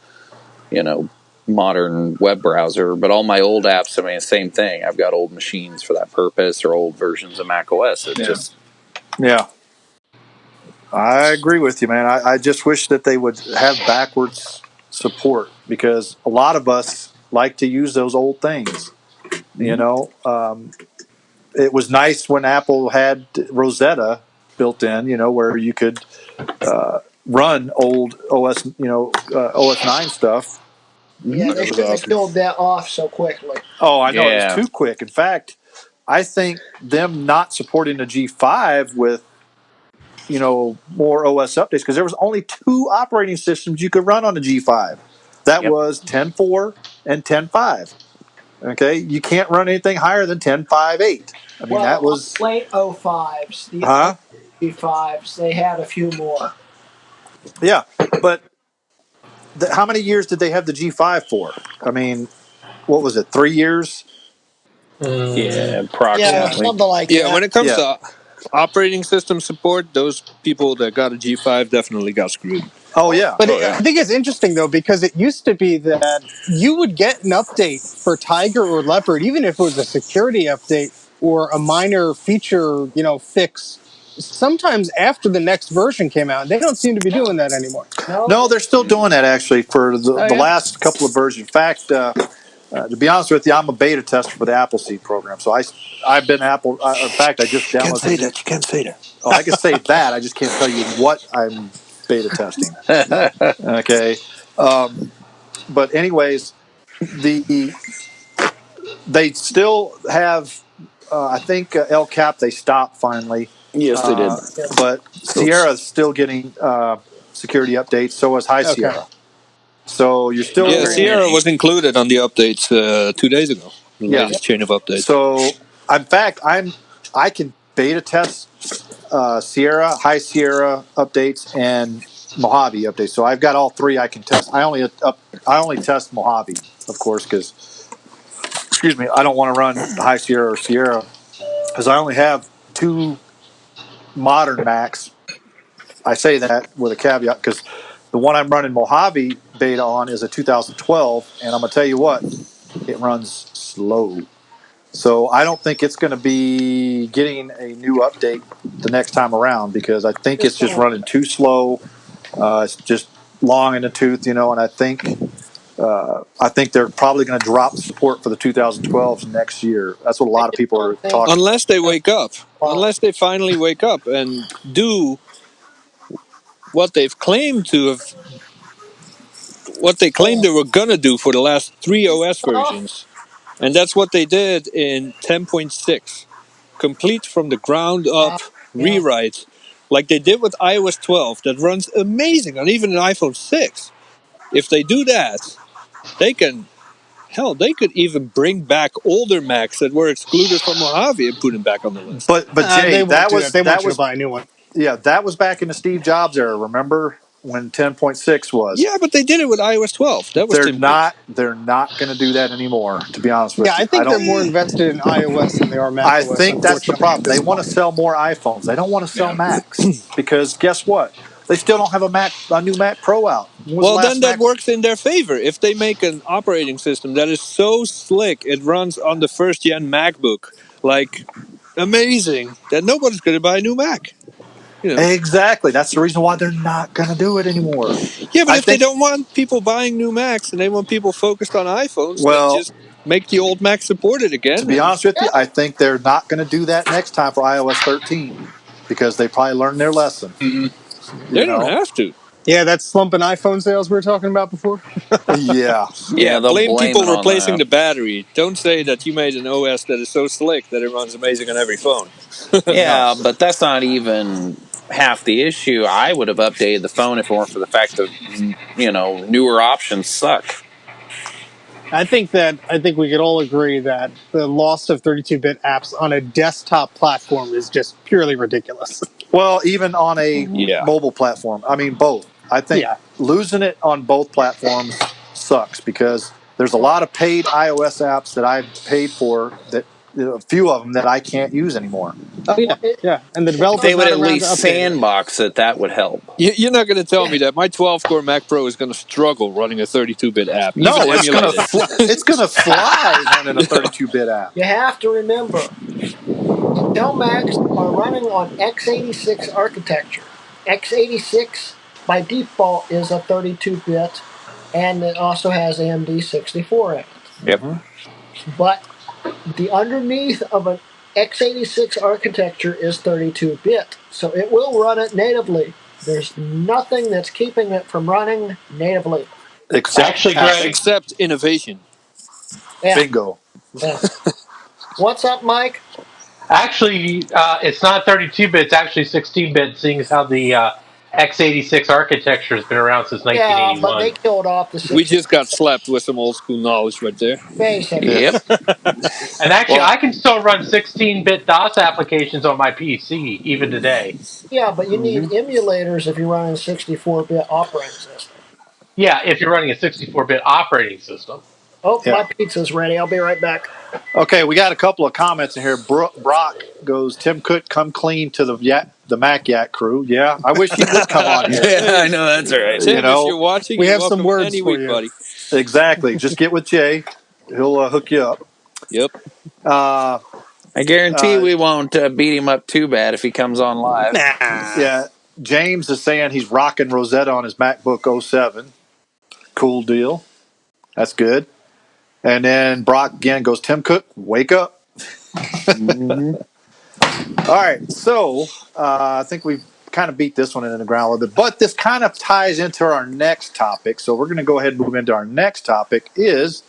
modern web browser. But all my old apps, I mean, same thing. I've got old machines for that purpose or old versions of Mac OS. Yeah, I agree with you, man. I just wish that they would have backwards support because a lot of us like to use those old things. It was nice when Apple had Rosetta built in, where you could run old OS, OS 9 stuff. Yeah, It they was should have awesome. killed that off so quickly. Oh, I know. It was Yeah. too quick. In fact, I think them not supporting the G5 with, more OS updates, because there was only two operating systems you could run on the G5. That Yep. was 10.4 and 10.5. Okay, you can't run anything higher than 10.5.8. I mean, that Well, on was, late 05s, the huh? G5s, they had a few more. Yeah, but how many years did they have the G5 for? I mean, what was it? 3 years? Yeah, Yeah, approximately. something like Yeah, that. when it comes Yeah. to operating system support, those people that got a G5 definitely got screwed. Oh yeah. But Oh yeah. I think it's interesting though because it used to be that you would get an update for Tiger or Leopard, even if it was a security update or a minor feature, fix. Sometimes after the next version came out, they don't seem to be doing that anymore. No, they're still doing that actually for Oh the yeah. last couple of versions. In fact, to be honest with you, I'm a beta tester for the Appleseed program. So I've been Apple. In fact, I just downloaded. You can't say that. Oh, I can say that. I just can't tell you what I'm beta testing. Okay. But anyways, they still have. I think El Cap they stopped finally. Yes, they did. But Sierra is still getting security updates. So is High Okay. Sierra. So you're still Yeah, Very Sierra many. was included on the updates 2 days ago. The Yeah. latest chain of updates. So in fact, I can beta test Sierra, High Sierra updates, and Mojave updates. So I've got all three I can test. I only test Mojave, of course, because excuse me, I don't want to run High Sierra or Sierra because I only have two modern Macs. I say that with a caveat because the one I'm running Mojave beta on is a 2012, and I'm gonna tell you what, it runs slow. So I don't think it's going to be getting a new update the next time around because I think it's just running too slow. It's just long in the tooth, and I think they're probably going to drop support for the 2012s next year. That's what a lot of people are talking. Unless they wake up. Unless they finally wake up and do what they've claimed to have, what they claimed they were going to do for the last three OS versions. And that's what they did in 10.6. Complete from the ground up rewrite, like they did with iOS 12, that runs amazing on even an iPhone 6. If they do that, they can, hell, they could even bring back older Macs that were excluded from Mojave and put them back on the list. But Jay, They won't that do was that. They want that you to was buy a new one. yeah, that was back in the Steve Jobs era. Remember when 10.6 was. Yeah, but they did it with iOS 12. That was They're Tim not going to do that anymore, to be honest with Yeah, you. I think they're more invested in iOS than they are I macOS. think that's the Unfortunately, at problem. They this want to point. sell more iPhones. They don't want to sell Yeah. Macs because guess what? They still don't have a new Mac Pro out. When was the Well, then last that Mac? works in their favor. If they make an operating system that is so slick, it runs on the first gen MacBook, like amazing, that nobody's going to buy a new Mac. You know. Exactly. That's the reason why they're not going to do it anymore. Yeah, but I if they think. don't want people buying new Macs and they want people focused on iPhones, then Well, just make the old Mac supported to again. be And honest with you, I think they're not going to do that next time for iOS 13 because they probably learned their lesson. they You don't know. have to. Yeah, that slump in iPhone sales we were talking about before. Yeah. Yeah, they'll blame blame people it on replacing that. the battery. Don't say that you made an OS that is so slick that it runs amazing on every phone. Yeah, No. but that's not even half the issue. I would have updated the phone if it weren't for the fact that newer options suck. I think we could all agree that the loss of 32-bit apps on a desktop platform is just purely ridiculous. Well, even on a Yeah. mobile platform. I mean, both. I think Yeah. losing it on both platforms sucks because there's a lot of paid iOS apps that I've paid for that a few of them that I can't use anymore. Oh yeah, yeah. And the If developer's they would not at around to least update it. sandbox it, that would help. You're not going to tell me that my 12-core Mac Pro is going to struggle running a 32-bit app. No, even it's gonna emulated. it's gonna fly running a 32-bit app. You have to remember, Intel Macs are running on x86 architecture. x86 by default is a 32-bit, and it also has AMD 64 in it. Yep. But the underneath of an x86 architecture is 32-bit, so it will run it natively. There's nothing that's keeping it from running natively. Except Actually, Apple. Greg, Except innovation. Yeah. Bingo. Yeah. What's up, Mike? Actually, it's not 32-bit. It's actually 16-bit, seeing as how the x86 architecture has been around since Yeah, but 1981. they killed off the 60 We just got slapped with some old school knowledge right there. basically. Yep. And actually, Well, I can still run 16-bit DOS applications on my PC even today. Yeah, but you need emulators if you're running a 64-bit operating system. Yeah, if you're running a 64-bit operating system. Oh, Yeah. my pizza's ready. I'll be right back. Okay, we got a couple of comments in here. Brock goes, Tim Cook, come clean to the Mac Yak crew. Yeah, I wish he would come on here. Yeah, I know that's all right. Tim, You know, if you're watching, we you're have some welcome words any for week, you. buddy. Exactly. Just get with Jay. He'll hook you up. Yep. Uh, I guarantee we won't beat him up too bad if he comes on live. Nah. yeah, James is saying he's rocking Rosetta on his MacBook 07. Cool deal. That's good. And then Brock again goes, Tim Cook, wake up. All right, so I think we've kind of beat this one into the ground a little bit, but this kind of ties into our next topic. So we're going to go ahead and move into our next topic is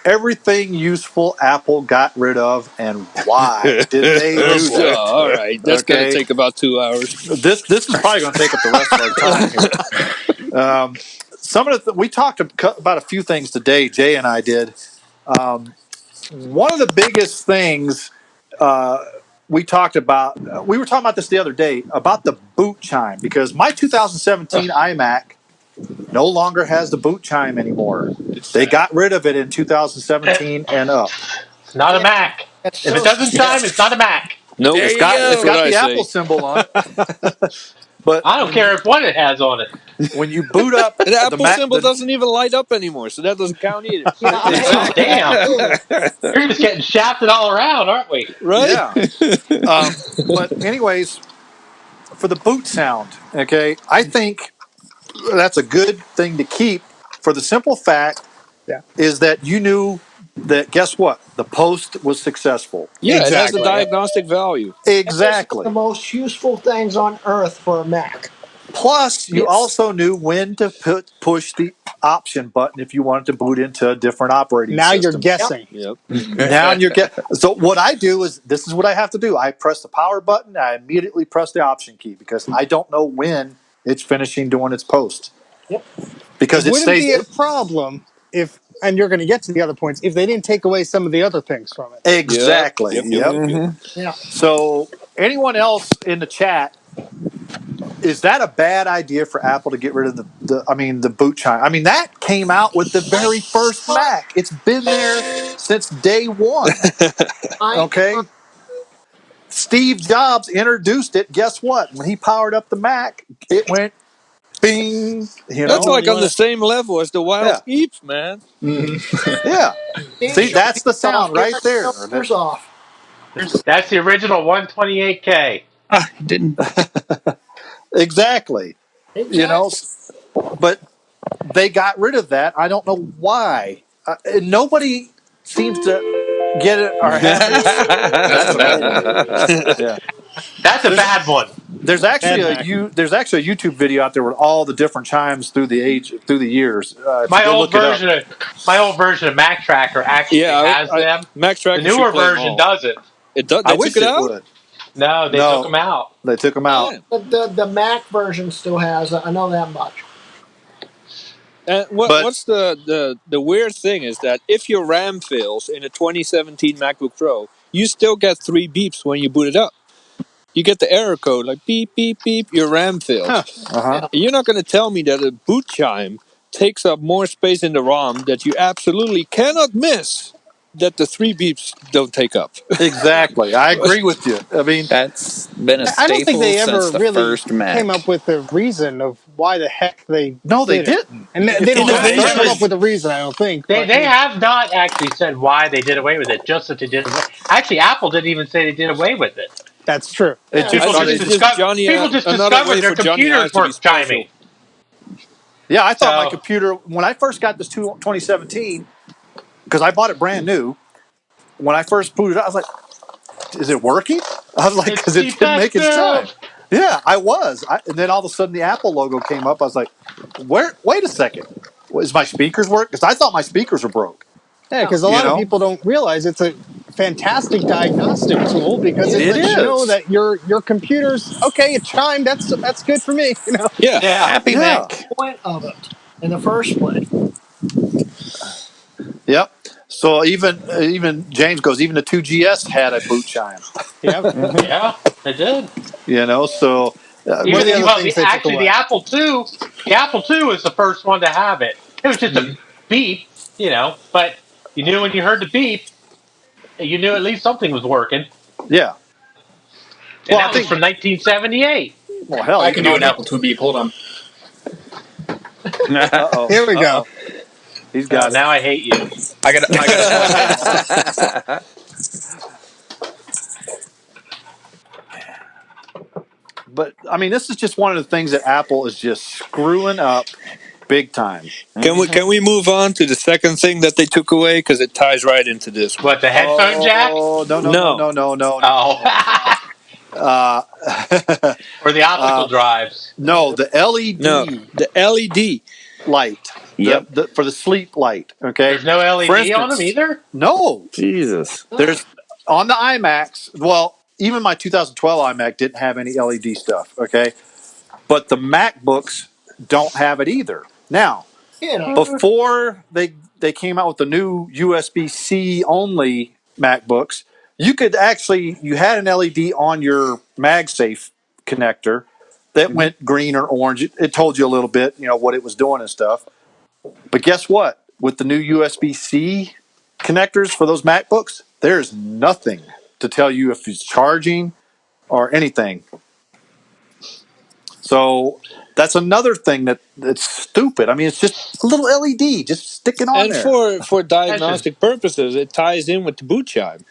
everything useful Apple got rid of and why did they do that? All right. That's going to take about 2 hours. This is probably going to take up the rest of our time here. Some of the we talked about a few things today. Jay and I did. One of the biggest things we talked about. We were talking about this the other day about the boot chime because my 2017 iMac no longer has the boot chime anymore. They got rid of it in 2017 and up. It's not a Mac. That's If it doesn't chime, it's not a Mac. No, There It's you got go. it's got What the I Apple say. symbol on it. But I don't care what it has on it. when you boot up the Apple Mac, symbol doesn't even light up anymore, so that doesn't count either. Yeah, I hate Oh, damn. that too. We're just getting shafted all around, aren't we? Right? Yeah. But anyways, for the boot sound, okay, I think that's a good thing to keep for the simple fact Yeah. is that you knew that guess what? The post was successful. Yeah, it has Exactly. a diagnostic value. Exactly. The most useful things on earth for a Mac. Plus, you Yes. also knew when to push the option button if you wanted to boot into a different operating Now system. you're guessing. Yep. Now you're so what I do is this is what I have to do. I press the power button. I immediately press the option key because I don't know when it's finishing doing its post. Yep. Because It it wouldn't be a stays problem if, and you're going to get to the other points, if they didn't take away some of the other things from it. exactly. Yep. Yep. Good. Yeah. So anyone else in the chat is that a bad idea for Apple to get rid of the boot chime? I mean, that came out with the very first Mac. It's been there since day one. I Okay. Steve Jobs introduced it. Guess what? When he powered up the Mac, it went bing. That's like on the Left. same level as the wild Yeah. beeps, man. Yeah. Steve See, Jobs that's the sound your right there. numbers off. That's the original 128K. Didn't. Exactly. Exactly. But they got rid of that. I don't know why. And nobody seems to get it or have this. That's a bad one. Yeah. That's a bad one. There's actually Bad there's actually a YouTube video out there with all the different chimes through the years. If you My go old look it up. version of Mac Tracker actually has them. Max The Tracker newer should play them version all. doesn't. It does. I They took wish it it out. would. No, they No. took them out. They took them out. The Mac version still has it. I know that much. And what's the weird thing is that if your RAM fails in a 2017 MacBook Pro, you still get 3 beeps when you boot it up. You get the error code like beep beep beep. Your RAM failed. Huh. Uh-huh. You're not going to tell me that a boot chime takes up more space in the ROM that you absolutely cannot miss. That the 3 beeps don't take up. Exactly. I agree with you. I mean, That's been a I don't think staple they since ever the really first Mac. came up with a reason of why the heck they no, they did it. didn't. And they don't have to Innovation. come up with a reason, I don't think. They, but- they have not actually said why they did away with it, just that they did away. Actually, Apple didn't even say they did away with it. That's true. It I People just, think just, it's just Johnny, people just another discovered way their for Johnny computers Ive to be weren't special. chiming. yeah, I thought my So- computer, when I first got this 2017, because I bought it brand new, when I first booted it, I was like, is it working? I was like, It's because it didn't make its chime. defective. Yeah, I was. And then all of a sudden the Apple logo came up. I was like, wait a second. Is my speakers work? Because I thought my speakers were broke. Yeah, because a lot know? of people don't realize it's a fantastic diagnostic tool because it It lets you know is. that your computer's okay. It chimed. That's good for me. You know. Yeah. Happy Yeah. Mac. Point of it in the first place. Yep. So even James goes, even the 2GS had a boot chime. Yeah. Yeah, they did. So One of the other things they took actually, away. the Apple II was the first one to have it. It was just a beep, but you knew when you heard the beep, you knew at least something was working. yeah. And that was from 1978. Well, hell, I can do an Apple II beep. Hold on. Uh-oh. Here we go. He's got it. Now I hate you. I got. But I mean, this is just one of the things that Apple is just screwing up big time. Can we move on to the second thing that they took away because it ties right into this one? What, the headphone jack? Oh no. Oh. Or the optical drives. No, the LED No, the LED. light. Yep. For the sleep light. Okay. There's no LED For on them instance, either? No. Jesus. There's on the iMacs. Well, even my 2012 iMac didn't have any LED stuff. Okay, but the MacBooks don't have it either. Now, before they came out with the new USB-C only MacBooks, you had an LED on your MagSafe connector that went green or orange. It told you a little bit, what it was doing and stuff. But guess what? With the new USB-C connectors for those MacBooks, there's nothing to tell you if it's charging or anything. So that's another thing that's stupid. I mean, it's just a little LED, just sticking on And there. for diagnostic purposes, it ties in with the boot chime.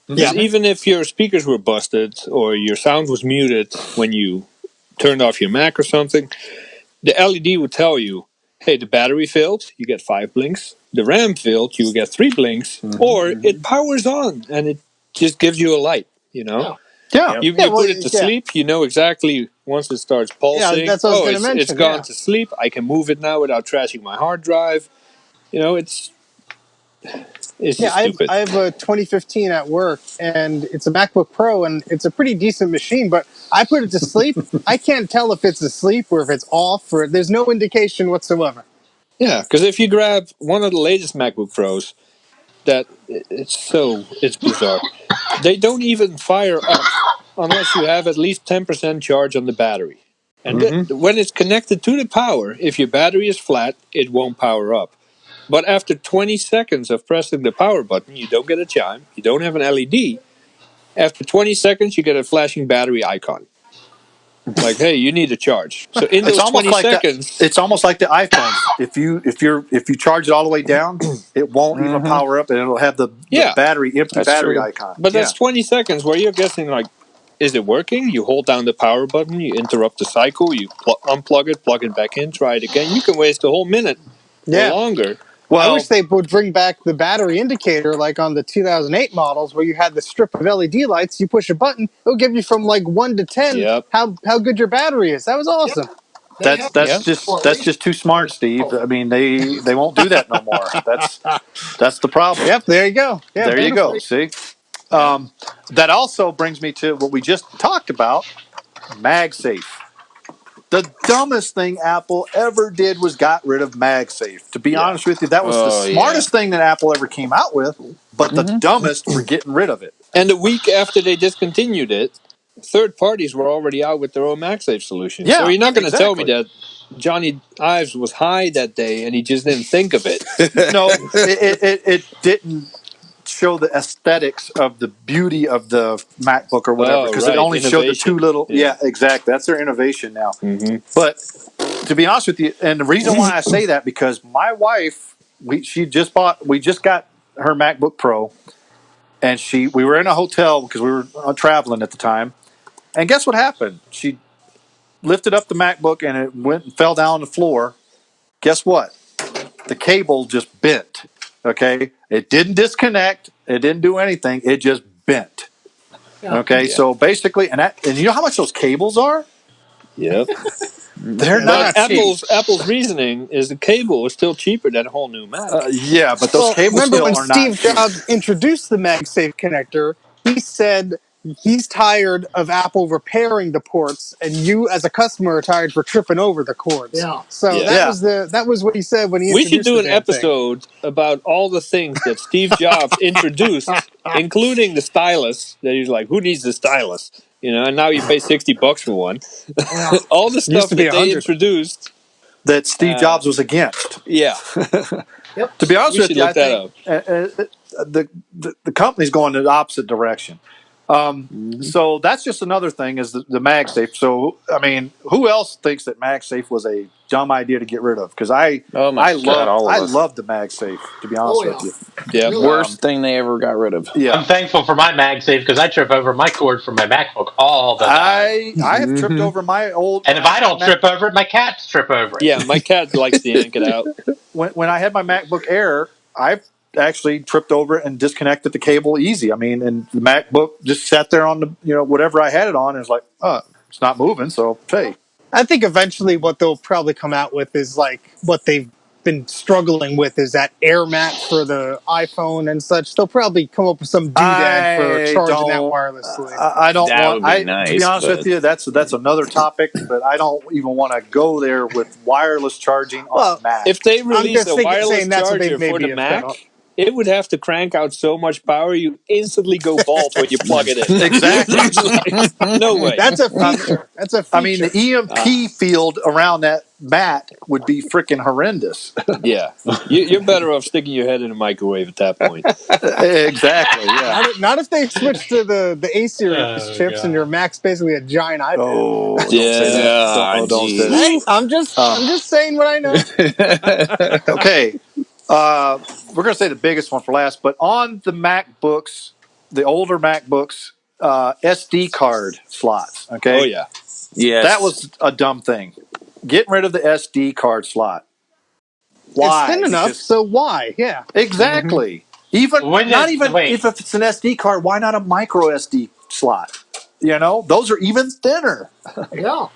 Because even if your speakers were busted or your sound was muted when you turned off your Mac or something, the LED would tell you, hey, the battery failed, you get 5 blinks. The RAM failed, you get 3 blinks. Or it powers on and it just gives you a light, Yeah. You put it to sleep, you know exactly once it starts pulsing. Yeah, that's what I was gonna it's mention, gone to sleep. I can move it now without trashing my hard drive. It's just stupid. I have a 2015 at work, and it's a MacBook Pro, and it's a pretty decent machine. But I put it to sleep. I can't tell if it's asleep or if it's off, or there's no indication whatsoever. Yeah, because if you grab one of the latest MacBook Pros, it's bizarre. They don't even fire up unless you have at least 10% charge on the battery. And when it's connected to the power, if your battery is flat, it won't power up. But after 20 seconds of pressing the power button, you don't get a chime, you don't have an LED. After 20 seconds, you get a flashing battery icon. Like, hey, you need a charge. So in It's those almost 20 like that. seconds, It's almost like the iPhones. If you charge it all the way down, it won't even power up, and it'll have the yeah. empty battery icon. But that's 20 seconds where you're guessing, like, is it working? You hold down the power button, you interrupt the cycle, you unplug it, plug it back in, try it again. You can waste a whole minute or longer. I Well, wish they would bring back the battery indicator like on the 2008 models where you had the strip of LED lights. You push a button, it'll give you from like 1 to 10 Yep. how good your battery is. That was awesome. They have that's for a just reason. too smart, Steve. I mean, they won't do that no more. That's the problem. Yep, there you go. Yeah, There you beautiful. go. See, that also brings me to what we just talked about: MagSafe. The dumbest thing Apple ever did was got rid of MagSafe. To be honest with you, that was the smartest thing that Apple ever came out with, but the dumbest for getting rid of it. And the week after they discontinued it, third parties were already out with their own MagSafe solution. So Yeah, you're not going to tell me exactly. that Johnny Ives was high that day and he just didn't think of it. No, it didn't show the aesthetics of the beauty of the MacBook or whatever, because it only showed the two little. Yeah, exactly. That's their innovation now. But to be honest with you, and the reason why I say that, because my wife, we just got her MacBook Pro, and we were in a hotel because we were traveling at the time, and guess what happened? She lifted up the MacBook and it went and fell down on the floor. Guess what? The cable just bent. Okay, it didn't disconnect. It didn't do anything. It just bent. Yeah. Okay, so basically, and you know how much those cables are? Yep. They're But not cheap. Apple's reasoning is the cable is still cheaper than a whole new Mac. Yeah, but those cables remember still when are not Steve cheap. Jobs introduced the MagSafe connector, he said he's tired of Apple repairing the ports, and you as a customer are tired for tripping over the cords. Yeah. So Yeah. that was what he said when he We introduced should do the an damn thing. episode about all the things that Steve Jobs introduced, including the stylus. That he's like, who needs the stylus? You know, and now you pay $60 for one. Yeah. All the stuff to be that they 100. introduced. That Steve Jobs was against. Yeah. Yep. To be honest We with should you, I look that think the company's going in the opposite direction. So that's just another thing is the MagSafe. So I mean, who else thinks that MagSafe was a dumb idea to get rid of? Because I love the MagSafe. To be honest with you, Yeah. Really? Worst thing they ever got rid of. yeah. I'm thankful for my MagSafe because I trip over my cord from my MacBook all the time. I have tripped over my old. And if I don't trip over it, my cats trip over it. Yeah, my cat likes to yank it out. When I had my MacBook Air, I've actually tripped over it and disconnected the cable easy. I mean, and the MacBook just sat there on the whatever I had it on, and it's like, it's not moving. So hey, I think eventually what they'll probably come out with is like what they've been struggling with is that air mat for the iPhone and such. They'll probably come up with some doodad for charging that wirelessly. I don't That want. would be nice, to be honest but- with you, that's another topic. But I don't even want to go there with wireless charging on Mac. If they release just a wireless saying that's what they charger for maybe the have Mac, done. it would have to crank out so much power you instantly go bald when you plug it in. Exactly. No way. That's a feature. That's a feature. I mean, the EMP field around that mat would be freaking horrendous. Yeah. You're better off sticking your head in a microwave at that point. Exactly. Yeah. Not if they switch to the A series chips God. and your Mac's basically a giant iPad. Oh, don't Yeah. say that. Don't say that. Hey, I'm just saying what I know. Okay. We're going to say the biggest one for last, but on the MacBooks, the older MacBooks, SD card slots. Okay. Oh, yeah. Yes. That was a dumb thing. Getting rid of the SD card slot. Why? It's thin enough, Because- so why? Yeah. Exactly. If it's an SD card, why not a micro SD slot? You know, those are even thinner. Yeah.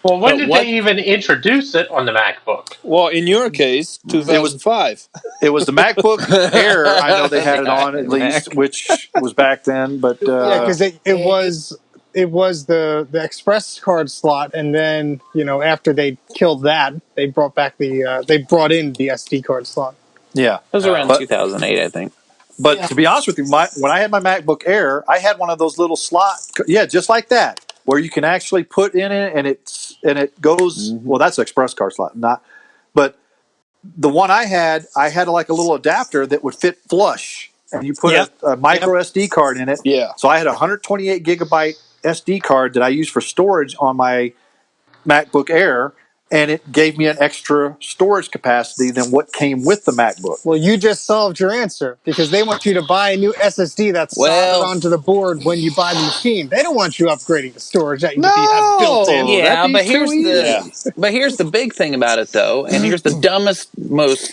Well, when But did what- they even introduce it on the MacBook? Well, in your case, 2005. It was the MacBook Air. I know they had it on at least, which was back then. But Yeah, because it was the Express card slot, and then after they killed that, they brought in the SD card slot. yeah, It was around 2008, I think. But to be honest with you, when I had my MacBook Air, I had one of those little slot, just like that. where you can actually put in it, and it goes. Mm-hmm. Well, that's an express card slot, not. But the one I had like a little adapter that would fit flush, and you put a micro SD card in it. Yeah. So I had a 128 gigabyte SD card that I used for storage on my MacBook Air, and it gave me an extra storage capacity than what came with the MacBook. Well, you just solved your answer because they want you to buy a new SSD that's soldered onto the board when you buy the machine. They don't want you upgrading the storage that you have built in. No, Yeah, that'd be but too easy. here's the big thing about it though, and here's the dumbest, most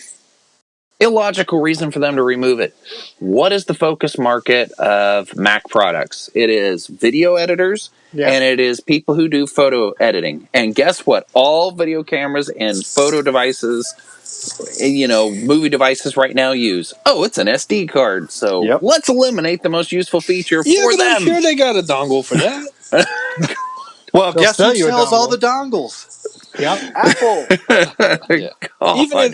illogical reason for them to remove it. What is the focus market of Mac products? It is video editors and it is people who do photo editing. And guess what? All video cameras and photo devices, movie devices right now use. Oh, it's an SD card. So let's eliminate the most useful feature for them. I'm sure they got a dongle for that. Well, guess who sells all the dongles? Yep. Apple.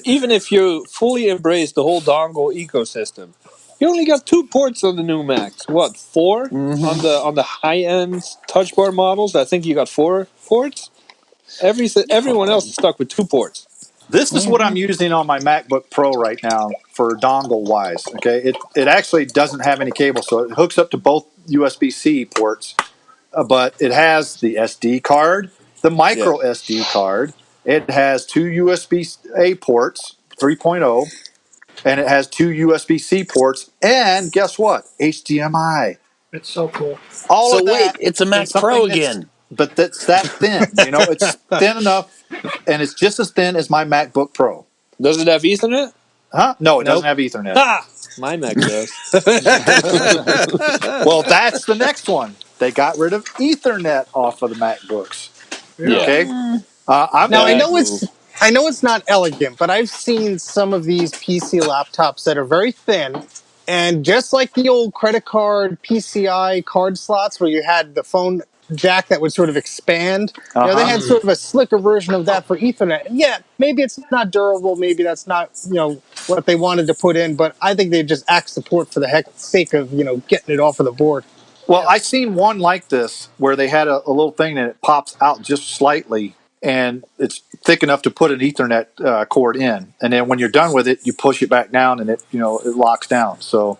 Even if you fully embrace the whole dongle ecosystem, you only got 2 ports on the new Macs. What, 4 on the high end touch bar models? I think you got 4 ports. Everyone else is stuck with 2 ports. This is what I'm using on my MacBook Pro right now for dongle wise. Okay, it actually doesn't have any cable, so it hooks up to both USB-C ports, but it has the SD card, the micro SD card. It has 2 USB-A ports, 3.0, and it has 2 USB-C ports, and guess what? HDMI. It's so cool. All of that. It's a Mac Pro again. But that's that thin. It's thin enough, and it's just as thin as my MacBook Pro. Does it have Ethernet? Huh? No, it doesn't have Ethernet. Ah, my Mac does. Well, that's the next one. They got rid of Ethernet off of the MacBooks. Yeah. Okay. I know it's not elegant, but I've seen some of these PC laptops that are very thin, and just like the old credit card PCI card slots where you had the phone jack that would sort of expand. They had sort of a slicker version of that for Ethernet. And yeah, maybe it's not durable, maybe that's not what they wanted to put in, but I think they just axed the port for the sake of getting it off of the board. Well, I seen one like this where they had a little thing and it pops out just slightly, and it's thick enough to put an Ethernet cord in, and then when you're done with it, you push it back down and it locks down. So.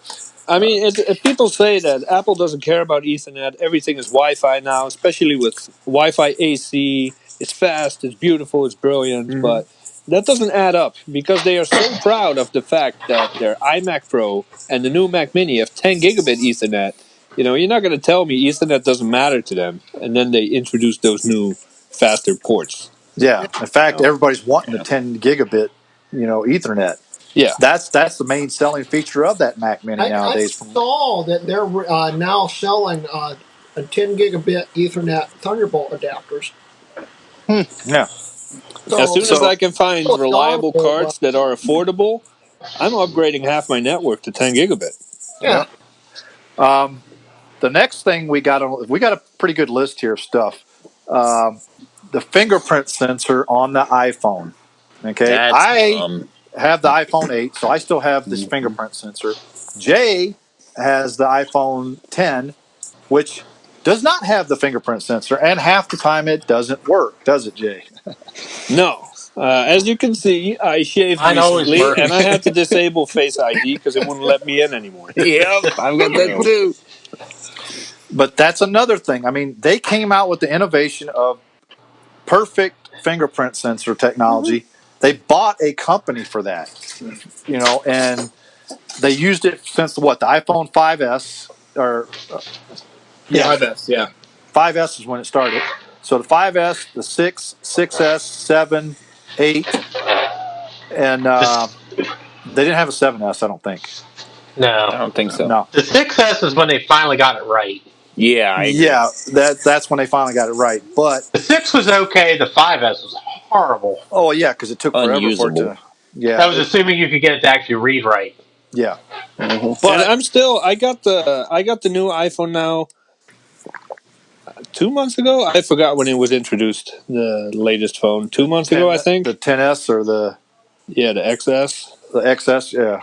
I mean, if people say that Apple doesn't care about Ethernet, everything is Wi-Fi now, especially with Wi-Fi AC. It's fast, it's beautiful, it's brilliant, but that doesn't add up because they are so proud of the fact that their iMac Pro and the new Mac Mini have 10 gigabit Ethernet. You're not going to tell me Ethernet doesn't matter to them, and then they introduce those new faster ports. Yeah, in fact, everybody's wanting the 10 gigabit, Ethernet. Yeah, that's the main selling feature of that Mac Mini nowadays. I saw that they're now selling a 10 gigabit Ethernet Thunderbolt adapters. Yeah. So, as soon as I can find reliable cards that are affordable, I'm upgrading half my network to 10 gigabit. Yeah. The next thing we got a pretty good list here of stuff. The fingerprint sensor on the iPhone. Okay, I have the iPhone 8, so I still have this fingerprint sensor. Jay has the iPhone 10, which does not have the fingerprint sensor, and half the time it doesn't work, does it, Jay? No. As you can see, I shaved recently, and I had to disable Face ID because it wouldn't let me in anymore. Yep, I've got that too. But that's another thing. I mean, they came out with the innovation of perfect fingerprint sensor technology. They bought a company for that, and they used it since the iPhone 5S or 5S, yeah. 5S is when it started. So the 5S, the 6, 6S, 7, 8, and they didn't have a 7S, I don't think. No, I don't think so. No, the 6S is when they finally got it right. Yeah, that's when they finally got it right. But the 6 was okay. The 5S was horrible. Oh yeah, because it took forever for it to. Yeah, that was assuming you could get it to actually read right. Yeah, but I got the new iPhone now. 2 months ago, I forgot when it was introduced. The latest phone, 2 months ago, I think. The 10s or the XS. The XS, yeah.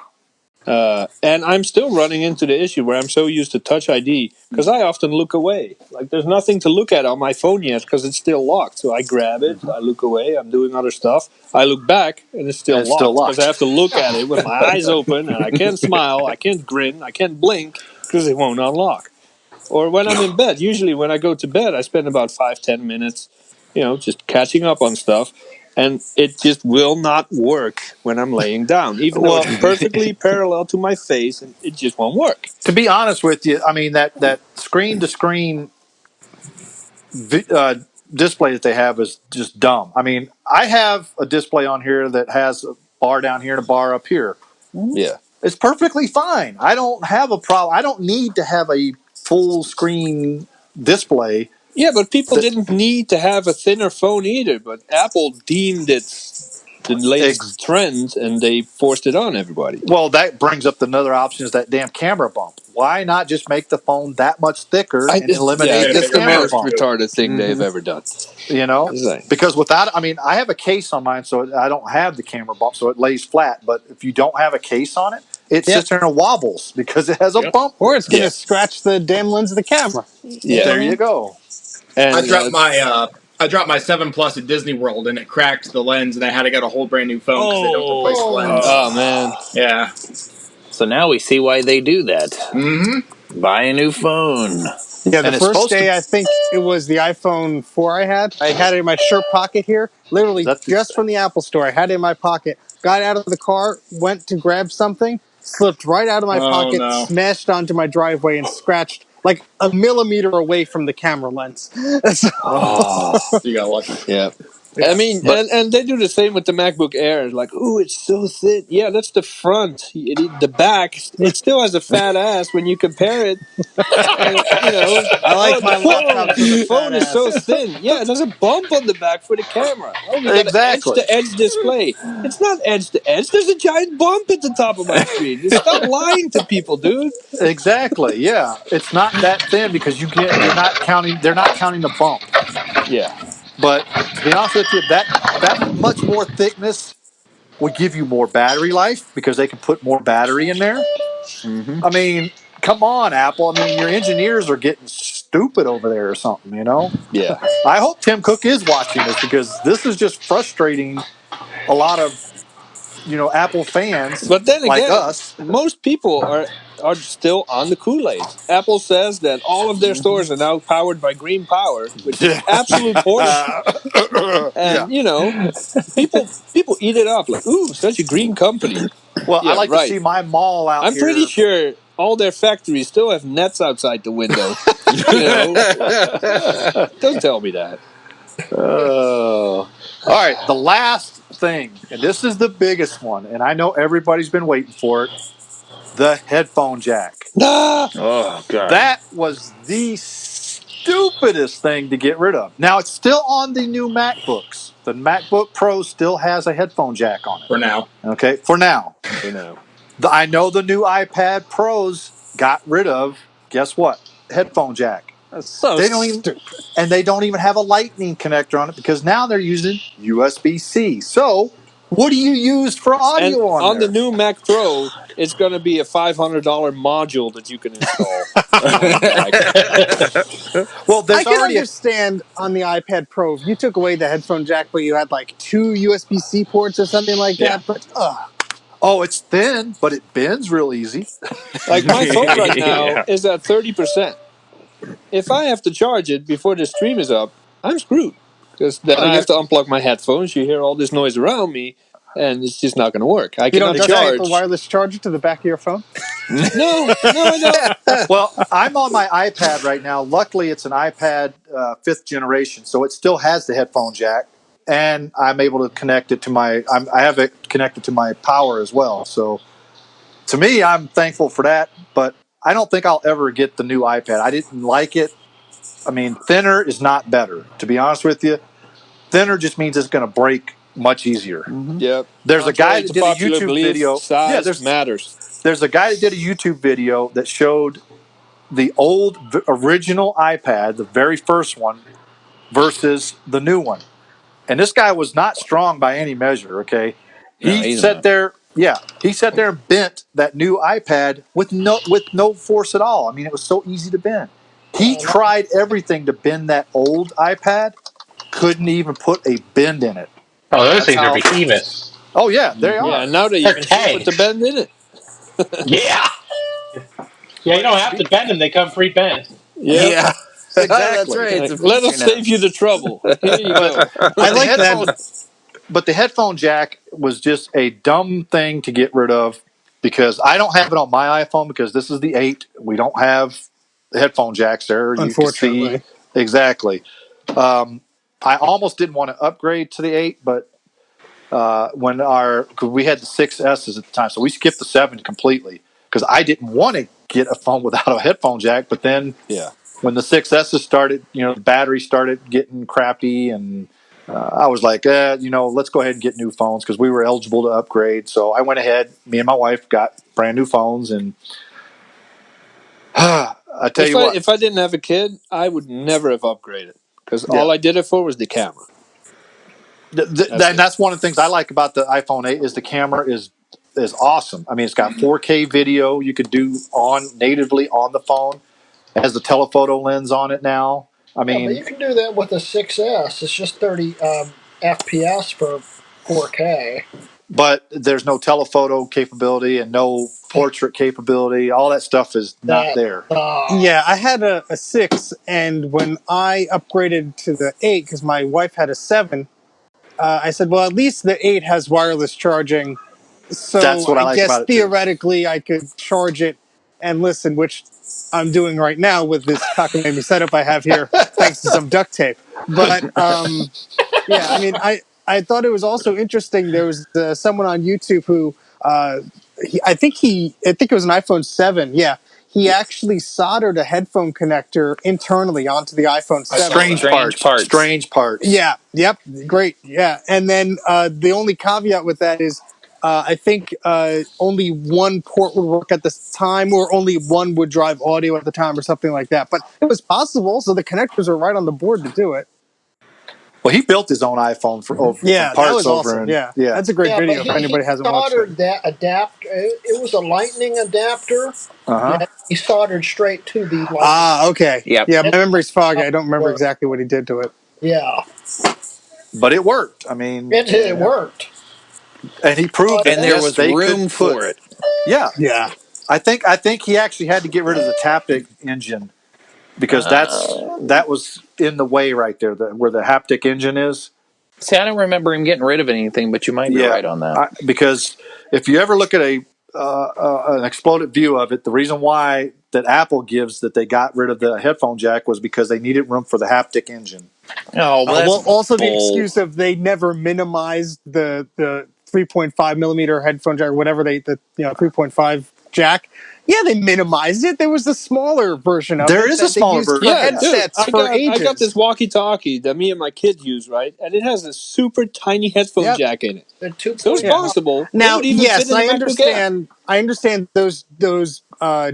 And I'm still running into the issue where I'm so used to Touch ID because I often look away. Like there's nothing to look at on my phone yet because it's still locked. So I grab it, I look away, I'm doing other stuff. I look back and it's still And it's still locked because I have locked. to look at it with my eyes open and I can't smile, I can't grin, I can't blink because it won't unlock. Or when I'm in bed, usually when I go to bed, I spend about 5-10 minutes, just catching up on stuff. And it just will not work when I'm laying down, even though Well, it's perfectly parallel to my face, and it just won't work. to be honest with you, I mean that screen to screen display that they have is just dumb. I mean, I have a display on here that has a bar down here and a bar up here. Yeah. It's perfectly fine. I don't have a problem. I don't need to have a full screen display. Yeah, but people That, didn't need to have a thinner phone either. But Apple deemed it the latest trend, and they forced it on everybody. well, that brings up another option: is that damn camera bump. Why not just make the phone that much thicker and eliminate the That's the camera most bump? retarded thing they've ever done. You know, because without, I mean, I have a case on mine, so I don't have the camera bump, so it lays flat. But if you don't have a case on it, it sits there and wobbles because it has a bump. Or it's going to scratch the damn lens of the camera. Yeah. There you go. And I dropped my 7 Plus at Disney World and it cracked the lens and I had to get a whole brand new phone because they don't replace the lens. Oh man. Yeah. So now we see why they do that. Mm-hmm. Buy a new phone. Yeah, the first day, I think it was the iPhone 4 I had it in my shirt pocket here, literally just from the Apple store. I had it in my pocket, got out of the car, went to grab something, slipped right out of my pocket, smashed onto my driveway, and scratched like a millimeter away from the camera lens. You got lucky. Yeah. I mean, and they do the same with the MacBook Air. Like, ooh, it's so thin. Yeah, that's the front. The back, it still has a fat ass when you compare it. And, I like my laptops with a phone fat is ass. so thin. Yeah, there's a bump on the back for the camera. Oh, we got an edge-to-edge display. It's not edge-to-edge. There's a giant bump at the top of my screen. Just stop lying to people, dude. Exactly. Yeah, it's not that thin because you're not counting. They're not counting the bump. Yeah. But to be honest with you, that much more thickness would give you more battery life because they can put more battery in there. I mean, come on, Apple. I mean, your engineers are getting stupid over there or something, Yeah. I hope Tim Cook is watching this because this is just frustrating a lot of, Apple fans But then like again, us. most people are still on the Kool-Aid. Apple says that all of their stores are now powered by green power, which is absolute horseshit. And people eat it up like, ooh, such a green company. Well, Yeah, I like to see my mall out I'm here. pretty sure all their factories still have nets outside the window. Don't tell me that. All right, the last thing, and this is the biggest one, and I know everybody's been waiting for it: the headphone jack. Oh god, That was the stupidest thing to get rid of. Now it's still on the new MacBooks. The MacBook Pro still has a headphone jack on it for now. Okay, for now. I know the new iPad Pros got rid of. Guess what? Headphone jack. That's so stupid. And they don't even have a lightning connector on it because now they're using USB-C. So, what do you use for audio on the new Mac Pro, it's going to be a $500 module that you can install. Well, I can understand on the iPad Pro if you took away the headphone jack, but you had like 2 USB-C ports or something like that. But oh, it's thin, but it bends real easy. Like my phone right now is at 30%. If I have to charge it before the stream is up, I'm screwed. Because then I have to unplug my headphones. You hear all this noise around me, and it's just not going to work. I cannot charge a wireless charger to the back of your phone. No, I don't. Well, I'm on my iPad right now. Luckily, it's an iPad 5th generation, so it still has the headphone jack, and I'm able to connect it to I have it connected to my power as well. So, to me, I'm thankful for that. But I don't think I'll ever get the new iPad. I didn't like it. I mean, thinner is not better. To be honest with you, thinner just means it's going to break much easier. Yeah. There's a guy that did a YouTube video. Size matters. There's a guy that did a YouTube video that showed the old original iPad, the very first one, versus the new one. And this guy was not strong by any measure, okay? He sat there Yeah, he sat there and bent that new iPad with no force at all. I mean, it was so easy to bend. He Yeah, tried everything to bend that old iPad, couldn't even put a bend in it. Oh, those That's things are how. behemoths. Oh yeah, they Yeah, are. and now they They're even ship with the tanks. bend in it. Yeah. Yeah, you But don't have to bend them; they come pre-bent. Yep. Yeah, that's exactly. right. It's a Like, let feature us now. save you the trouble. Here you But go. I but the like that. headphone but the headphone jack was just a dumb thing to get rid of because I don't have it on my iPhone because this is the 8. We don't have the headphone jacks there. You can see Unfortunately, exactly. I almost didn't want to upgrade to the 8, but cause we had the 6S's at the time, so we skipped the 7 completely because I didn't want to get a phone without a headphone jack. But then Yeah. when the 6S's started, the battery started getting crappy, and I was like, let's go ahead and get new phones because we were eligible to upgrade. So I went ahead. Me and my wife got brand new phones, and I tell If you I what, if I didn't have a kid, I would never have upgraded because yeah. all I did it for was the camera. That's And it. that's one of the things I like about the iPhone 8 is the camera is awesome. I mean, it's got 4K video you could do on natively on the phone. It has the telephoto lens on it now. I yeah, but mean, you can do that with a 6S. It's just 30 FPS for 4K. but there's no telephoto capability and no portrait capability. All that stuff is not That there. yeah, I had a 6, and when I upgraded to the 8 because my wife had a 7, I said, well, at least the 8 has wireless charging, That's so what I I like guess about it too. theoretically I could charge it and listen, which I'm doing right now with this cockamamie setup I have here, thanks to some duct tape. But yeah, I mean, I thought it was also interesting. There was someone on YouTube who I think it was an iPhone 7. Yeah, he actually soldered a headphone connector internally onto the iPhone I saw 7. Strange strange parts. parts. Strange parts. Yeah, yep, great. Yeah, and then the only caveat with that is I think only one port would work at the time, or only one would drive audio at the time, or something like that. But it was possible, so the connectors are right on the board to do it. Well, he built his own iPhone from Yeah, that parts was over awesome. in Yeah, yeah. that's a great Yeah, but video if he anybody hasn't watched it. soldered that adapter. It was a lightning adapter Uh huh. that he soldered straight to the lightning. Ah, okay. Yep. Yeah, my That's memory's foggy. how I don't it remember worked. exactly what he did to it. Yeah, But it worked. I mean, it worked. and he proved But that And there then, yes, was they room could put. for it. Yeah, Yeah. I think he actually had to get rid of the Taptic engine because that was in the way right there, where the haptic engine is. See, I don't remember him getting rid of anything, but you might be Yeah, right on that. because if you ever look at an exploded view of it, the reason why that Apple gives that they got rid of the headphone jack was because they needed room for the haptic engine. Oh, well, that's Well, also the bull. excuse of they never minimized the 3.5 millimeter headphone jack, or whatever the 3.5 jack. Yeah, they minimized it. There was the smaller version of There it is a that they smaller used for version. Yeah, Yeah, dude, headsets for I got this ages. walkie-talkie that me and my kid use, right? And it has a super tiny headphone Yep. jack in it. the So it's Yeah. 2.5. possible it Now, would even fit yes, in the I MacBook Air. understand. I understand those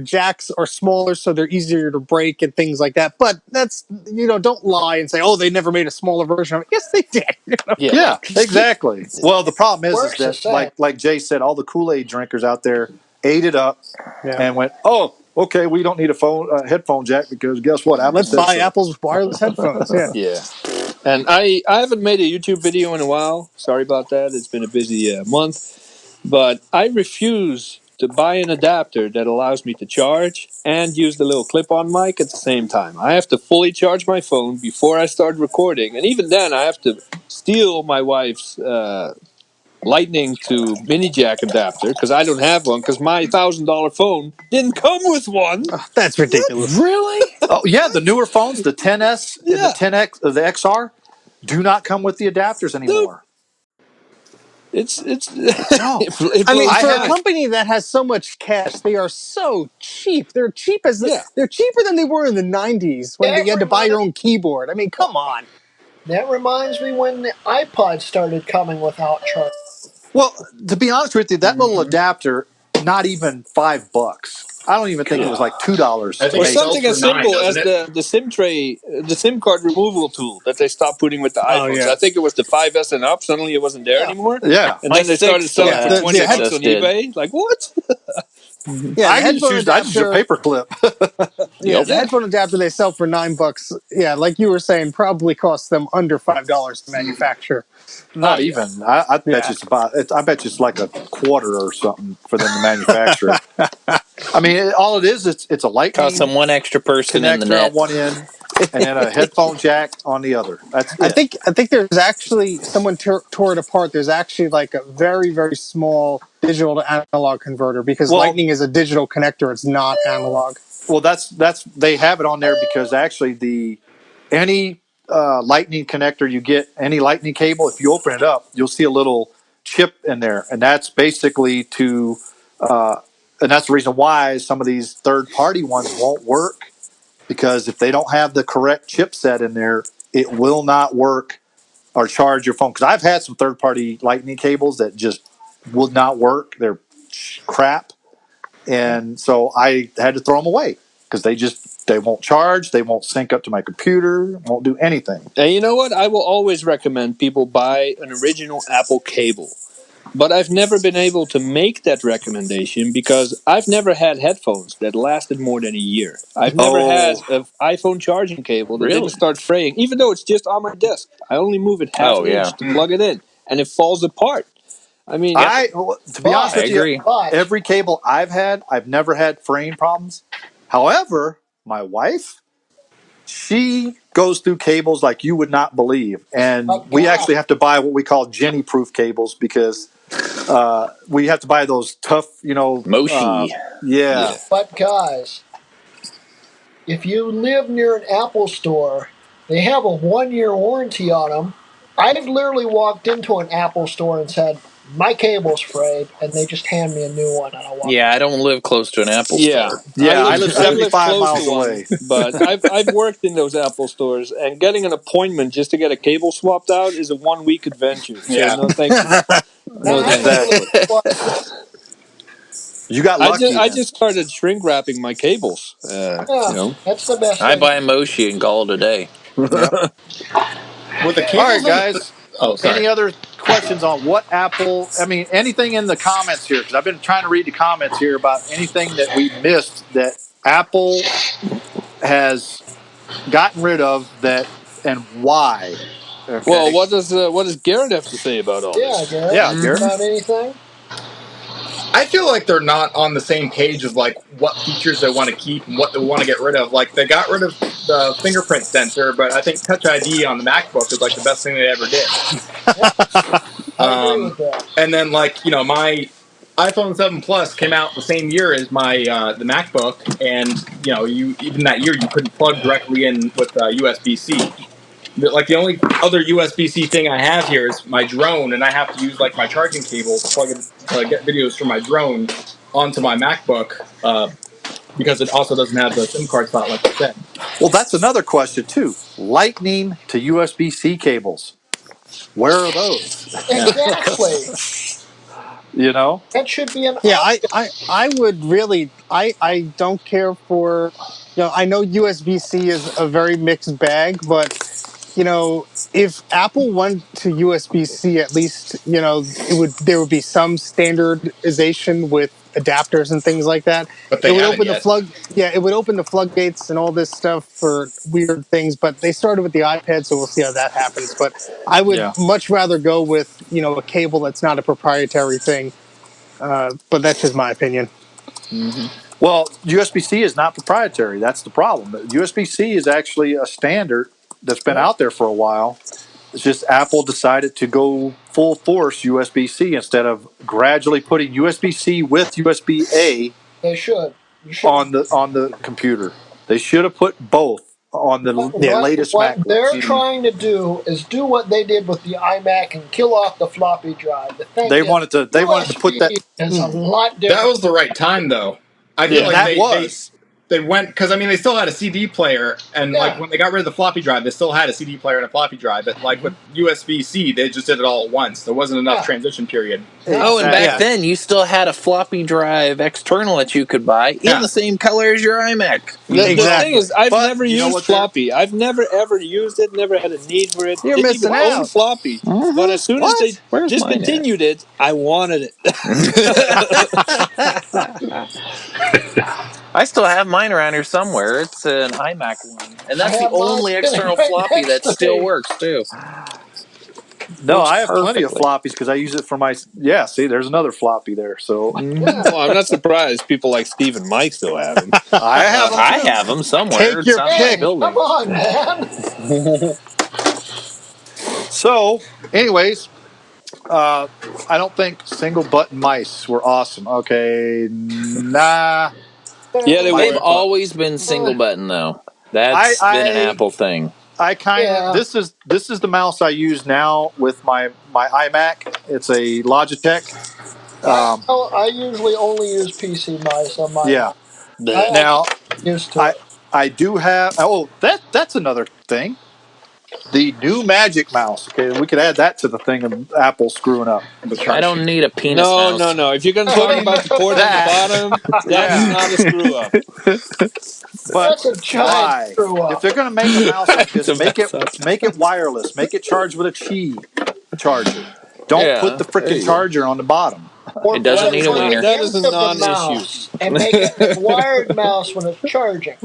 jacks are smaller, so they're easier to break and things like that. But that's don't lie and say, oh, they never made a smaller version of it. Yes, they did. Yeah. yeah, exactly. Well, the problem is Works the that same. like Jay said, all the Kool-Aid drinkers out there ate it up Yeah. and went, "Oh, okay, we don't need a headphone jack because guess what? Apple Let's said buy so." Apple's wireless headphones. Yeah. Yeah. And I haven't made a YouTube video in a while. Sorry about that. It's been a busy month. But I refuse to buy an adapter that allows me to charge and use the little clip-on mic at the same time. I have to fully charge my phone before I start recording, and even then, I have to steal my wife's Lightning to mini jack adapter because I don't have one because my $1,000 phone didn't come with one. That's ridiculous. Really? Oh yeah, the newer phones, the 10s and the Yeah, 10x, the XR, do not come with the adapters dude, anymore. it's No, it I mean, blows I for my a have. mind. company that has so much cash, they are so cheap. They're cheap as Yeah, they're cheaper than they were in the '90s when That you had to buy your reminds own keyboard. I mean, come on. that reminds me when the iPod started coming without charge. Well, to be honest with you, that little Mhm. adapter not even $5. I don't even think it was like $2 I to think Or it make sells something for as $9, simple as doesn't it? the SIM tray, the SIM card removal tool that they stopped putting with the Oh iPhones. yeah, I think it was the 5S and up. Suddenly it wasn't there Yeah. anymore. Yeah. And My then they started 6 still selling yeah. for had, The 20 6 head, bucks on just did. eBay. Like, what? yeah, the headphone I just use a adapter. paper clip. Yeah, Yep. the headphone adapter they sell for $9. Yeah, like you were saying, probably costs them under $5 to manufacture. Not Oh yeah. even. I bet Yeah, you it's about. I bet you it's like a quarter or something for them to manufacture it. I mean, all it is, it's a Cost lightning them one extra person in the connector on net. one end and then a headphone jack on the other. That's it. I think there's actually someone tore it apart. There's actually like a very very small digital to analog converter because Well, Lightning is a digital connector. It's not analog. that's they have it on there because actually the any lightning connector you get, any lightning cable, if you open it up, you'll see a little chip in there, and that's basically to and that's the reason why some of these third party ones won't work, because if they don't have the correct chipset in there, it will not work or charge your phone. Because I've had some third party lightning cables that just would not work. They're crap, and so I had to throw them away because they won't charge, they won't sync up to my computer, won't do anything. And you know what? I will always recommend people buy an original Apple cable. But I've never been able to make that recommendation because I've never had headphones that lasted more than a year. I've never had Oh, an iPhone charging cable that didn't Really? start fraying, even though it's just on my desk. I only move it half Oh, an yeah. inch to plug it in, and it falls apart. I mean, Yep. to be honest I with But you, agree. but every cable I've had, I've never had fraying problems. However, my wife, she goes through cables like you would not believe, and but we God, actually have to buy what we call Jenny proof cables because we have to buy those tough, Moshi. yeah. yeah. but guys, if you live near an Apple store, they have a 1 year warranty on them. I've literally walked into an Apple store and said, "My cable's frayed," and they just hand me a new one, and I walk. Yeah, I don't live close to an Apple Yeah, store. Yeah, I live I live 75 close to miles one, away. but I've worked in those Apple stores, and getting an appointment just to get a cable swapped out is a 1 week adventure. So Yeah. no, thank you. Now, No, thank you. actually, Exactly. what You got lucky I then. just started shrink wrapping my cables. You yeah, know, that's the best I thing. buy a Moshi and call it a day. Yeah. With the All right, cables and guys. oh, sorry. Any other questions on what Apple? I mean, anything in the comments here? Because I've been trying to read the comments here about anything that we missed that Apple has gotten rid of that and why. well, Okay. what does Garrett have to say about all Yeah, this? Garrett, Yeah, you Garrett. got anything? I feel like they're not on the same page of like what features they want to keep and what they want to get rid of. Like they got rid of the fingerprint sensor, but I think Touch ID on the MacBook is like the best thing they ever did. Yeah, I agree with that. And then like my iPhone 7 Plus came out the same year as my the MacBook, and you even that year you couldn't plug directly in with USB-C. Like the only other USB-C thing I have here is my drone, and I have to use like my charging cable to plug in to get videos from my drone onto my MacBook because it also doesn't have the SIM card slot like I said. Well, that's another question too. Lightning to USB-C cables. Where are those? Yeah. Exactly. You know? That should be an Yeah, option. I would really I don't care for I know USB C is a very mixed bag, but if Apple went to USB C, at least there would be some standardization with adapters and things like that. But It they would haven't open the yet. flood yeah, it would open the floodgates and all this stuff for weird things, but they started with the iPad, so we'll see how that happens. But I would Yeah. much rather go with, a cable that's not a proprietary thing. But that's just my opinion. Well, USB-C is not proprietary. That's the problem. USB-C is actually a standard that's been Yeah, out there for a while. It's just Apple decided to go full force USB-C instead of gradually putting USB-C with USB-A they should. You should have. on the computer. They should have put both on the What, Yeah. what latest what they're MacBooks. trying to do is do what they did with the iMac and kill off the floppy drive. The thing They is, wanted to put that. USB is a lot That different. was the right time though. I feel And like that they was. they went because I mean they still had a CD player, and like when they got rid of the floppy drive, they still had a CD player and a floppy drive. But like with USB-C, they just did it all at once. There wasn't enough transition period. Oh, and back Yeah. then you still had a floppy drive external that you could buy in the same color as your iMac. The Exactly. thing is, I've But never you know used what, there- floppy. I've never ever used it. Never had a need for it. You're Didn't missing even own out. floppy. But as soon as they Where's discontinued it, I wanted it. I still have mine around here somewhere. It's an iMac one, and that's the have mine only external right floppy next that to still me. works too. No, Works I have plenty of perfectly. floppies because I use it for my. Yeah, see, there's another floppy there. So Well, I'm not surprised people like Steve and Mike still have them. I have them. I have them somewhere. Take It's your on my pick. building. Come on, man. So, anyways, I don't think single button mice were awesome. Okay, nah. Yeah, they They've were. always been single button though. That's been an Apple thing. I kind of Yeah. this is the mouse I use now with my iMac. It's a Logitech. I usually only use PC mice on my. Yeah. Bleh. Now Used to I it. I do have. Oh, that's another thing. The new Magic Mouse. Okay, we could add that to the thing of Apple screwing up. I don't need a penis No, mouse. no, no. If you're going to talk about the port on the That- bottom, that's Yeah. not a screw up. But That's a giant why? screw up. If they're going to make a mouse like this, It's a make it mess up. make it wireless. Make it charged with a Qi charger. Don't Yeah, put the there freaking you go. charger on the bottom. Or It doesn't put need it a on the wiener. That is a end of the non-issue. mouse and make it a wired mouse when it's charging.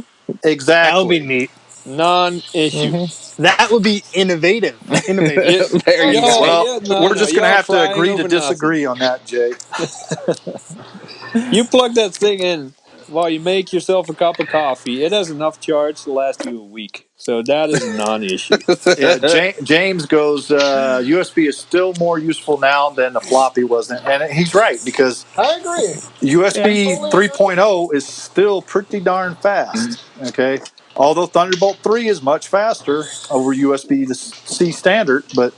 Exactly. That would be neat. Non-issue. That would be innovative. Innovative. Yeah. There you Yo, go. Well, yeah, no, we're no, just going to y'all have to fighting agree to over disagree on that, Jay. nothing. You plug that thing in while you make yourself a cup of coffee. It has enough charge to last you a week. So that is a non-issue. Yeah, James goes, USB is still more useful now than the floppy was. And he's right, because I agree. USB 3.0 is still pretty darn fast. Okay. Although Thunderbolt 3 is much faster over USB to C standard, but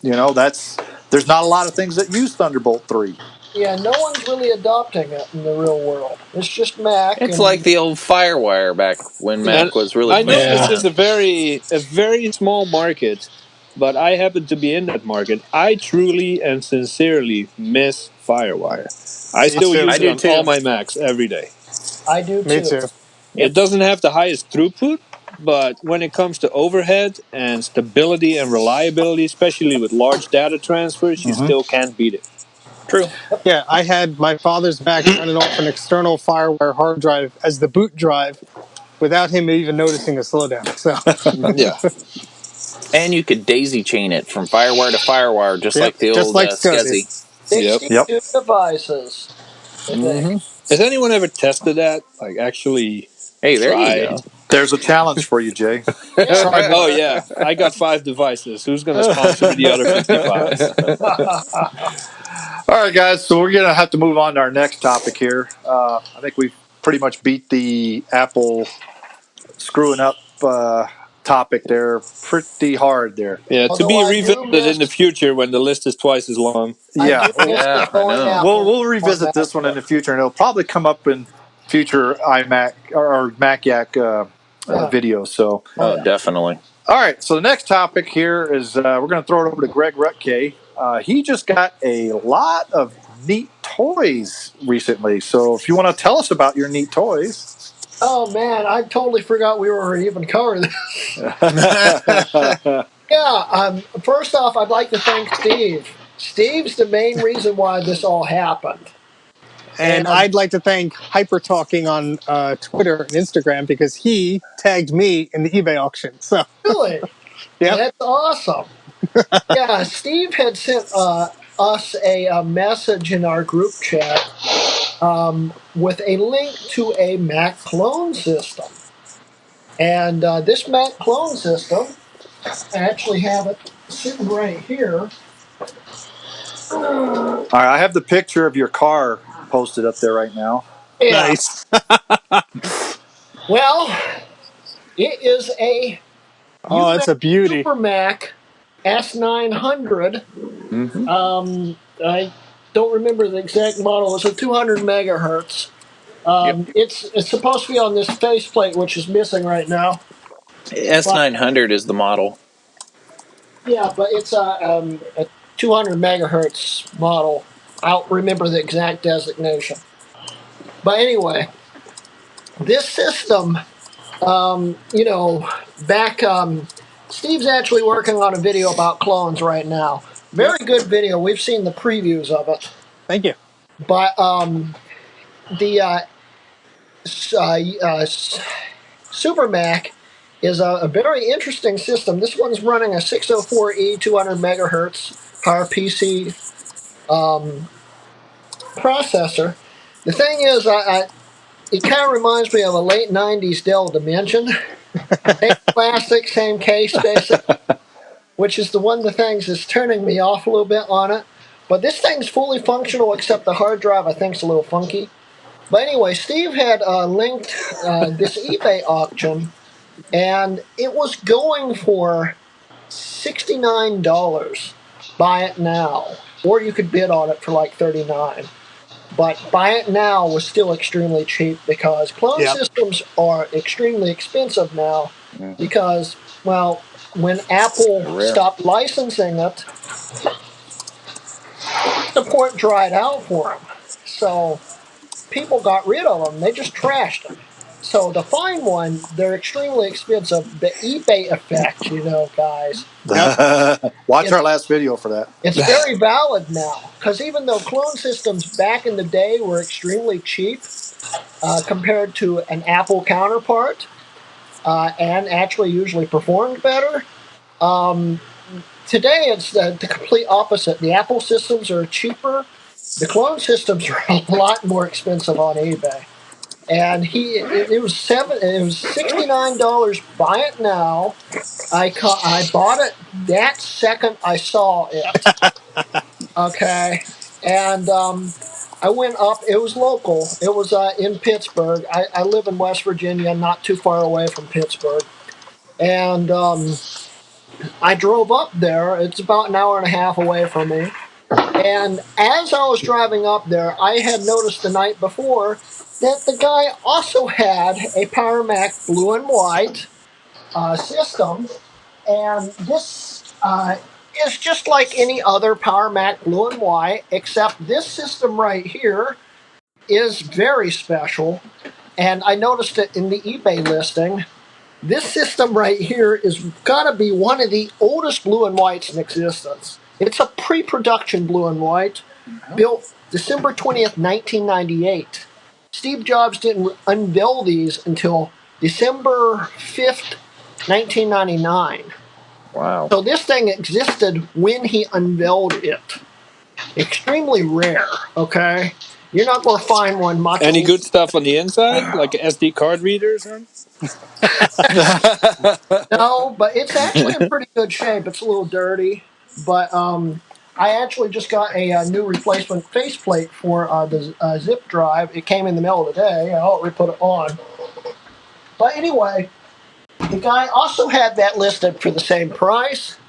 there's not a lot of things that use Thunderbolt 3. Yeah, no one's really adopting it in the real world. It's just Mac. It's and- like the old FireWire back when Mac was really. I know pushing this it. is a very small market, but I happen to be in that market. I truly and sincerely miss FireWire. I still too. use I it do on too. all my Macs every day. I do Me too. too. It doesn't have the highest throughput, but when it comes to overhead and stability and reliability, especially with large data transfers, you still can't beat it. True. Yeah, I had my father's Mac running off an external FireWire hard drive as the boot drive without him even noticing a slowdown. So, Yeah. And you could daisy chain it from FireWire to FireWire, just Yep, like the just old like SCSI. 62 Yep. devices. I think. Has anyone ever tested that? Like actually Hey, there tried? you go. There's a challenge for you, Jay. Oh yeah, I got 5 devices. Who's going to sponsor the other 55? All right, guys. So we're going to have to move on to our next topic here. I think we've pretty much beat the Apple screwing up topic there pretty hard there. Yeah, to Although be I do revisited in the miss- future when the list is twice as long. Yeah. I do miss Yeah, the going I know. Apple We'll revisit on this that. one in the future, and it'll probably come up in future iMac or Mac Yak videos. So, Oh, definitely. all right. So the next topic here is we're going to throw it over to Greg Rutke. He just got a lot of neat toys recently. So if you want to tell us about your neat toys. Oh man, I totally forgot we were even covering this. Yeah, first off, I'd like to thank Steve. Steve's the main reason why this all happened. and I'd like to thank Hyper Talking on Twitter and Instagram because he tagged me in the eBay auction. So, Really? Yep. That's awesome. Yeah, Steve had sent us a message in our group chat with a link to a Mac clone system. And this Mac clone system, I actually have it sitting right here. All right, I have the picture of your car posted up there right now. Yeah. nice. Well, it is a Oh, that's a beauty. Super Mac S900. I don't remember the exact model. It's a 200 megahertz. It's supposed to be on this faceplate, which is missing right now. But S900 is the model. yeah, but it's a 200 megahertz model. I don't remember the exact designation. But anyway, this system, back. Steve's actually working on a video about clones right now. Very good video. We've seen the previews of it. Thank you. But the Super Mac is a very interesting system. This one's running a 604E 200 megahertz PowerPC processor. The thing is, it kind of reminds me of a late 90s Dell Dimension. Same plastic, same case, basically, which is one of the things that's turning me off a little bit on it. But this thing's fully functional, except the hard drive I think is a little funky. But anyway, Steve had linked this eBay auction, and it was going for $69. Buy it now, or you could bid on it for like $39. But buy it now was still extremely cheap because clone systems are extremely expensive now because, well, when Apple stopped licensing it, support dried out for them. So people got rid of them. They just trashed them. So to find one, they're extremely expensive. The eBay effect, guys. Watch our last video for that. It's very valid now because even though clone systems back in the day were extremely cheap compared to an Apple counterpart and actually usually performed better, today it's the complete opposite. The Apple systems are cheaper. The clone systems are a lot more expensive on eBay. And it was $69. Buy it now. I bought it that second I saw it. Okay, and I went up. It was local. It was in Pittsburgh. I live in West Virginia, not too far away from Pittsburgh, and I drove up there. It's about an hour and a half away from me. And as I was driving up there, I had noticed the night before that the guy also had a Power Mac blue and white system, and this is just like any other Power Mac blue and white, except this system right here is very special, and I noticed it in the eBay listing. This system right here is got to be one of the oldest blue and whites in existence. It's a pre-production blue and white, built December 20th, 1998. Steve Jobs didn't unveil these until December 5th, 1999. Wow. So this thing existed when he unveiled it. Extremely rare, okay? You're not going to find one much. Any good stuff on the inside, like SD card readers? No, but it's actually in pretty good shape. It's a little dirty, but I actually just got a new replacement faceplate for the zip drive. It came in the mail today. I'll put it on. But anyway, the guy also had that listed for the same price.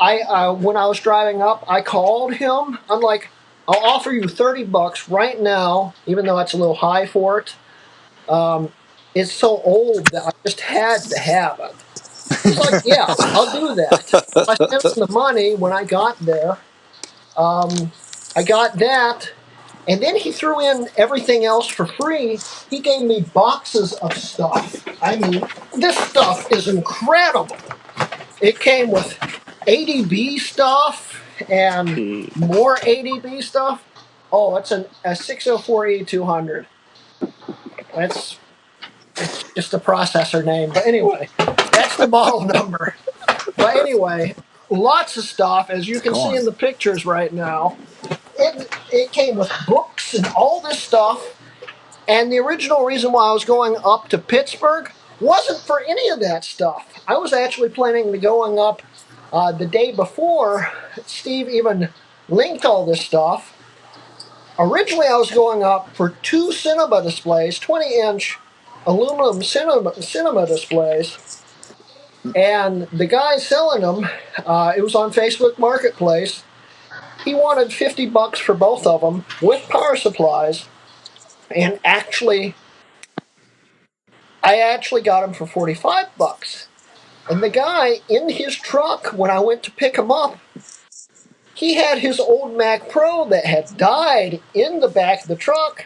When I was driving up, I called him. I'm like, I'll offer you $30 right now, even though it's a little high for it. It's so old that I just had to have it. He's like, yeah, I'll do that. I sent him the money when I got there. I got that, and then he threw in everything else for free. He gave me boxes of stuff. I mean, this stuff is incredible. It came with ADB stuff and more ADB stuff. Oh, it's a 604E200. It's just a processor name. But anyway, that's the model number. But anyway, lots of stuff, as you can see in the pictures right now. It came with books and all this stuff. And the original reason why I was going up to Pittsburgh wasn't for any of that stuff. I was actually planning to going up the day before. Steve even linked all this stuff. Originally, I was going up for 2 cinema displays, 20-inch aluminum cinema displays. And the guy selling them, it was on Facebook Marketplace. He wanted $50 for both of them with power supplies. And actually, I actually got him for $45. And the guy in his truck, when I went to pick him up, he had his old Mac Pro that had died in the back of the truck.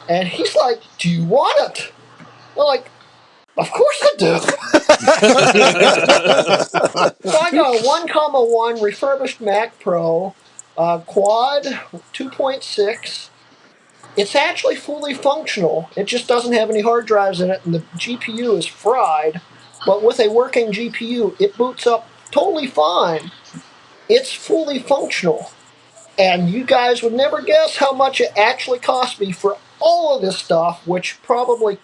And he's like, "Do you want it?" I'm like, "Of course I do." So I got a 1,1 refurbished Mac Pro, quad 2.6. It's actually fully functional. It just doesn't have any hard drives in it, and the GPU is fried. But with a working GPU, it boots up totally fine. It's fully functional. And you guys would never guess how much it actually cost me for all of this stuff, which probably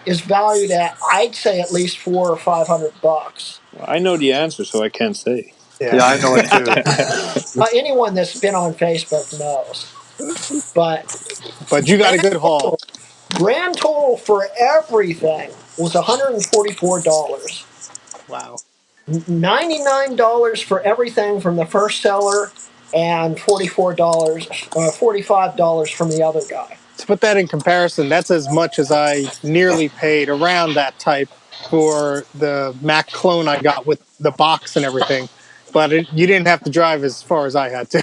is valued at, I'd say, at least $400 or $500. I know the answer, so I can't say. Yeah, I know it too. Anyone that's been on Facebook knows. But you got a good haul. Grand total for everything was $144. Wow. $99 for everything from the first seller, and $45 from the other guy. To put that in comparison, that's as much as I nearly paid around that type for the Mac clone I got with the box and everything. But you didn't have to drive as far as I had to.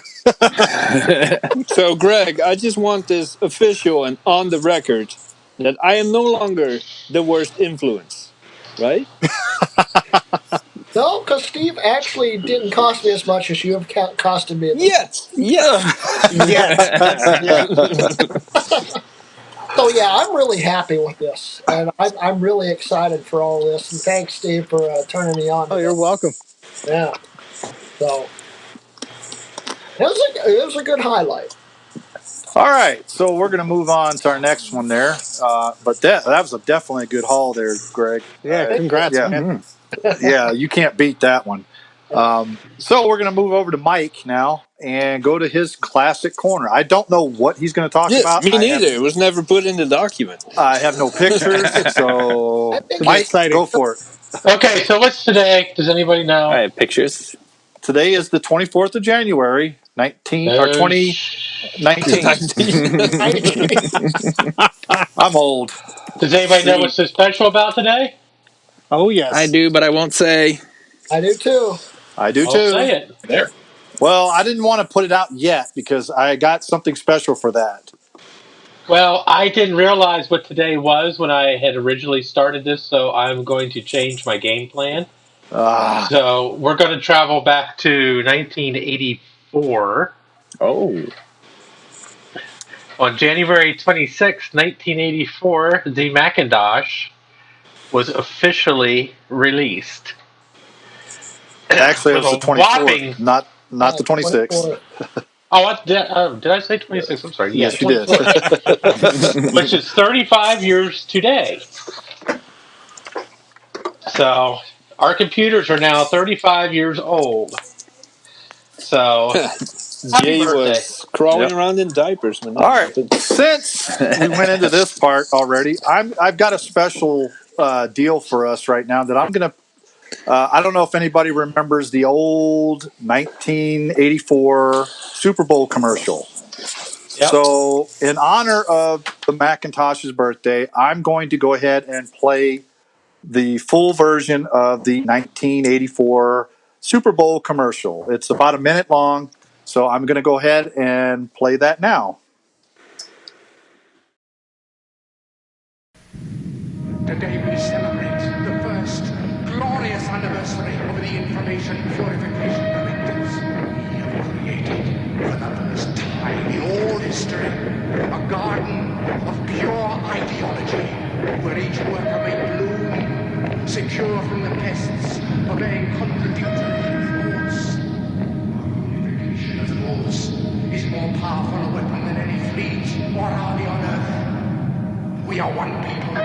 So, Greg, I just want this official and on the record that I am no longer the worst influence, right? No, because Steve actually didn't cost me as much as you have costed me. Yes. Yeah. So yeah, I'm really happy with this, and I'm really excited for all this. And thanks, Steve, for turning me on. Oh, you're welcome. Yeah. So it was a good highlight. All right, so we're going to move on to our next one there. But that was definitely a good haul there, Greg. Yeah, congrats, man. Yeah, you can't beat that one. So we're going to move over to Mike now and go to his classic corner. I don't know what he's going to talk about. Me neither. It was never put in the document. I have no pictures, so Mike, go for it. Okay, so what's today? Does anybody know? I have pictures. Today is the 24th of January, 2019. I'm old. Does anybody know what's so special about today? Oh, yes. I do, but I won't say. I do too. I do I'll too. say it. There. Well, I didn't want to put it out yet because I got something special for that. Well, I didn't realize what today was when I had originally started this, so I'm going to change my game plan. So we're going to travel back to 1984. Oh. On January 26, 1984, the Macintosh was officially released. Actually, it was the 24th, not the 26th. Did I say 26? I'm sorry. Yes, you did. Which is 35 years today. So our computers are now 35 years old. So Jay was crawling around in diapers. All right, since we went into this part already, I've got a special deal for us right now that I'm going to. I don't know if anybody remembers the old 1984 Super Bowl commercial. Yep. So, in honor of the Macintosh's birthday, I'm going to go ahead and play the full version of the 1984 Super Bowl commercial. It's about a minute long, so I'm going to go ahead and play that now. Today we celebrate the first glorious anniversary of the Information Purification Directives. We have created, for the first time in all history, a garden of pure ideology, where each worker may bloom, secure from the pests of a contradictory thoughts. Purification of thoughts is more powerful a weapon than any fleet or army on earth. We are one people.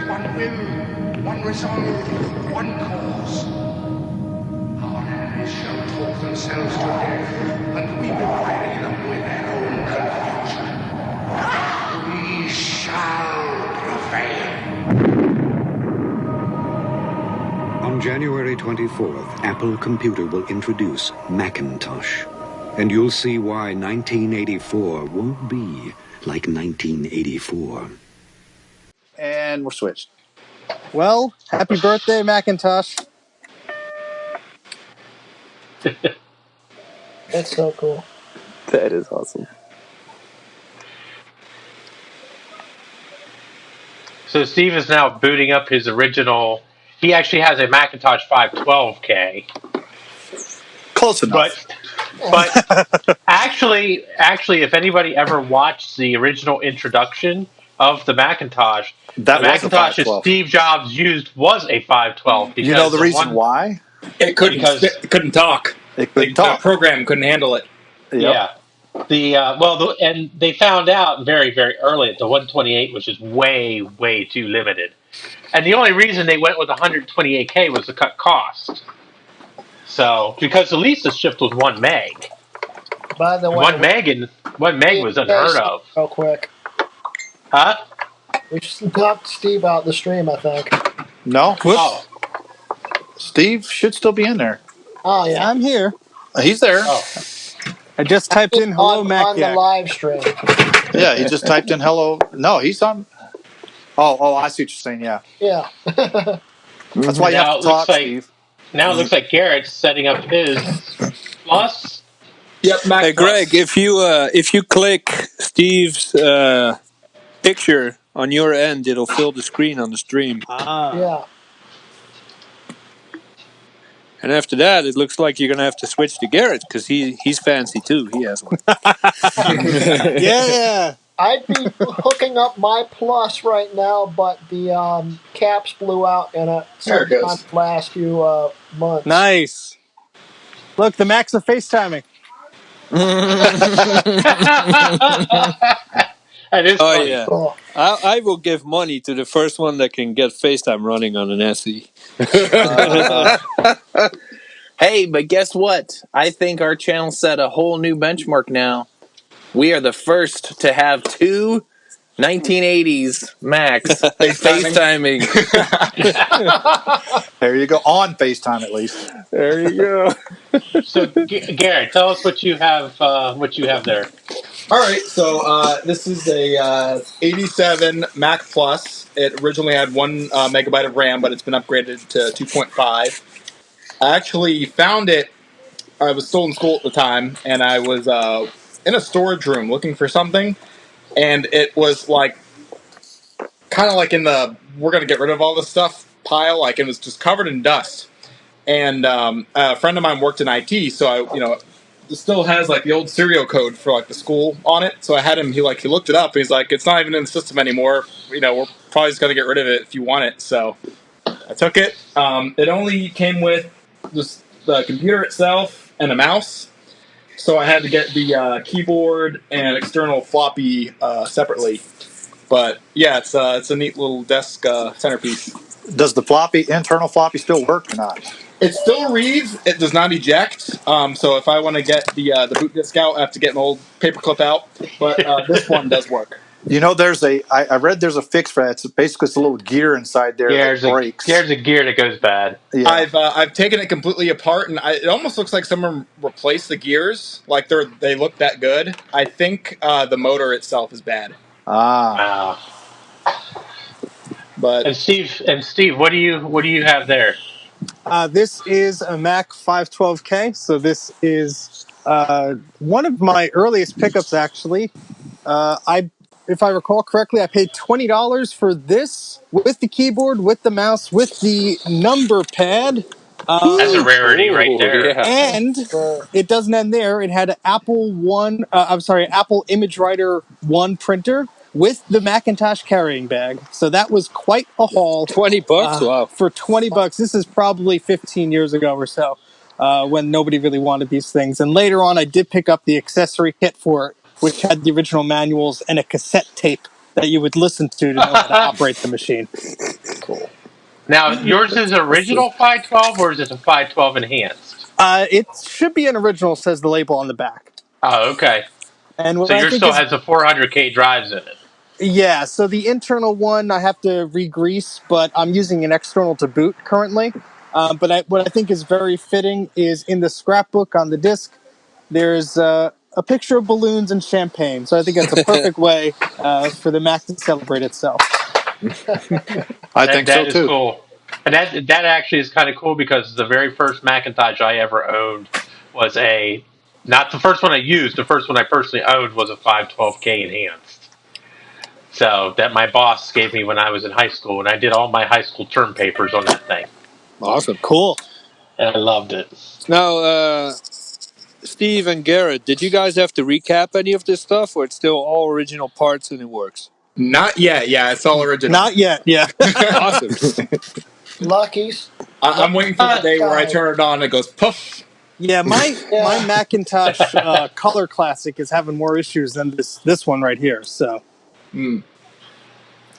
One will, one resolve, one cause. Our enemies shall talk themselves to death, and we will bury them with their own confusion. We shall prevail. On January 24th, Apple Computer will introduce Macintosh. And you'll see why 1984 won't be like 1984. And we're switched. Well, happy birthday, Macintosh. That's so cool. That is awesome. So Steve is now booting up his original. He actually has a Macintosh 512K, Close enough. but actually, if anybody ever watched the original introduction of the Macintosh, the That was a Macintosh that 512. Steve Jobs used was a 512 because You know the reason one, why? It couldn't talk. It couldn't The talk. program couldn't handle it. Yep. Yeah. And they found out very, very early that the 128 was just way, way too limited. And the only reason they went with 128K was to cut cost. So, because the least it shipped was 1 meg. By the way, 1 meg was unheard of. Real quick. Huh? We should knock Steve out the stream, I think. No? Oh. Steve should still be in there. Oh, yeah. I'm here. He's there. Oh. I just typed in hello, on Mac the Yak. live stream. Yeah, he just typed in hello. No, he's on. Oh, I see what you're saying. Yeah. Yeah. That's why you Now have it to looks talk, like Steve. now it looks like Garrett's setting up his plus. Yep, Mac Hey, Plus. Greg, if you click Steve's picture on your end, it'll fill the screen on the stream. Yeah. And after that, it looks like you're going to have to switch to Garrett because he's fancy too. He has one. Yeah. I'd be hooking up my plus right now, but the caps blew out in a There it goes. sometime last few months. Nice. Look, the Macs are FaceTiming. That is Oh funny. yeah, Cool. I will give money to the first one that can get FaceTime running on an SE. Hey, but guess what? I think our channel set a whole new benchmark now. We are the first to have two 1980s Macs FaceTiming. There you go. On FaceTime, at least. There you go. So, Garrett, tell us what you have. What you have there. All right, so this is a 87 Mac Plus. It originally had 1 megabyte of RAM, but it's been upgraded to 2.5. I actually found it. I was still in school at the time, and I was in a storage room looking for something, and it was like kind of like in the we're gonna get rid of all this stuff pile. Like it was just covered in dust. And a friend of mine worked in IT, so I it still has like the old serial code for like the school on it. So I had him. He looked it up. And he's like, it's not even in the system anymore. We're probably just gonna get rid of it if you want it. So I took it. It only came with just the computer itself and a mouse. So I had to get the keyboard and external floppy separately. But yeah, it's a neat little desk centerpiece. Does the internal floppy still work or not? It still reads. It does not eject. So if I want to get the boot disk out, I have to get an old paperclip out. But this one does work. I read there's a fix for that. It's basically a little gear inside there that breaks. There's a gear that goes bad. Yeah. I've taken it completely apart, and it almost looks like someone replaced the gears. Like they look that good. I think the motor itself is bad. Ah. But And Steve, what do you have there? This is a Mac 512K, so this is one of my earliest pickups, actually. If I recall correctly, I paid $20 for this with the keyboard, with the mouse, with the number pad. That's a rarity right there. Yeah. And it doesn't end there. It had an Apple Image Writer 1 printer with the Macintosh carrying bag. So that was quite a haul. $20? Wow. For $20. This is probably 15 years ago or so, when nobody really wanted these things. And later on, I did pick up the accessory kit for it, which had the original manuals and a cassette tape that you would listen to know how to operate the machine. cool. Now, yours is original 512, or is it a 512 enhanced? It should be an original, says the label on the back. Oh, okay. And what So I yours think still is, has the 400K drives in it. yeah, so the internal one I have to re-grease, but I'm using an external to boot currently. But what I think is very fitting is in the scrapbook on the disc, there's a a picture of balloons and champagne. So I think that's a perfect way for the Mac to celebrate itself. I think so That is too. cool. And that actually is kind of cool because the very first Macintosh I ever owned was not the first one I used, the first one I personally owned was a 512K enhanced. So that my boss gave me when I was in high school, and I did all my high school term papers on that thing. Awesome. Cool. And I loved it. Now, Steve and Garrett, did you guys have to recap any of this stuff, or it's still all original parts and it works? Not yet. Yeah, it's all original. Not yet. Yeah. Awesome. Luckies. I'm waiting for the day where I turn it on and it goes poof. Yeah, my Macintosh Color Classic is having more issues than this one right here. So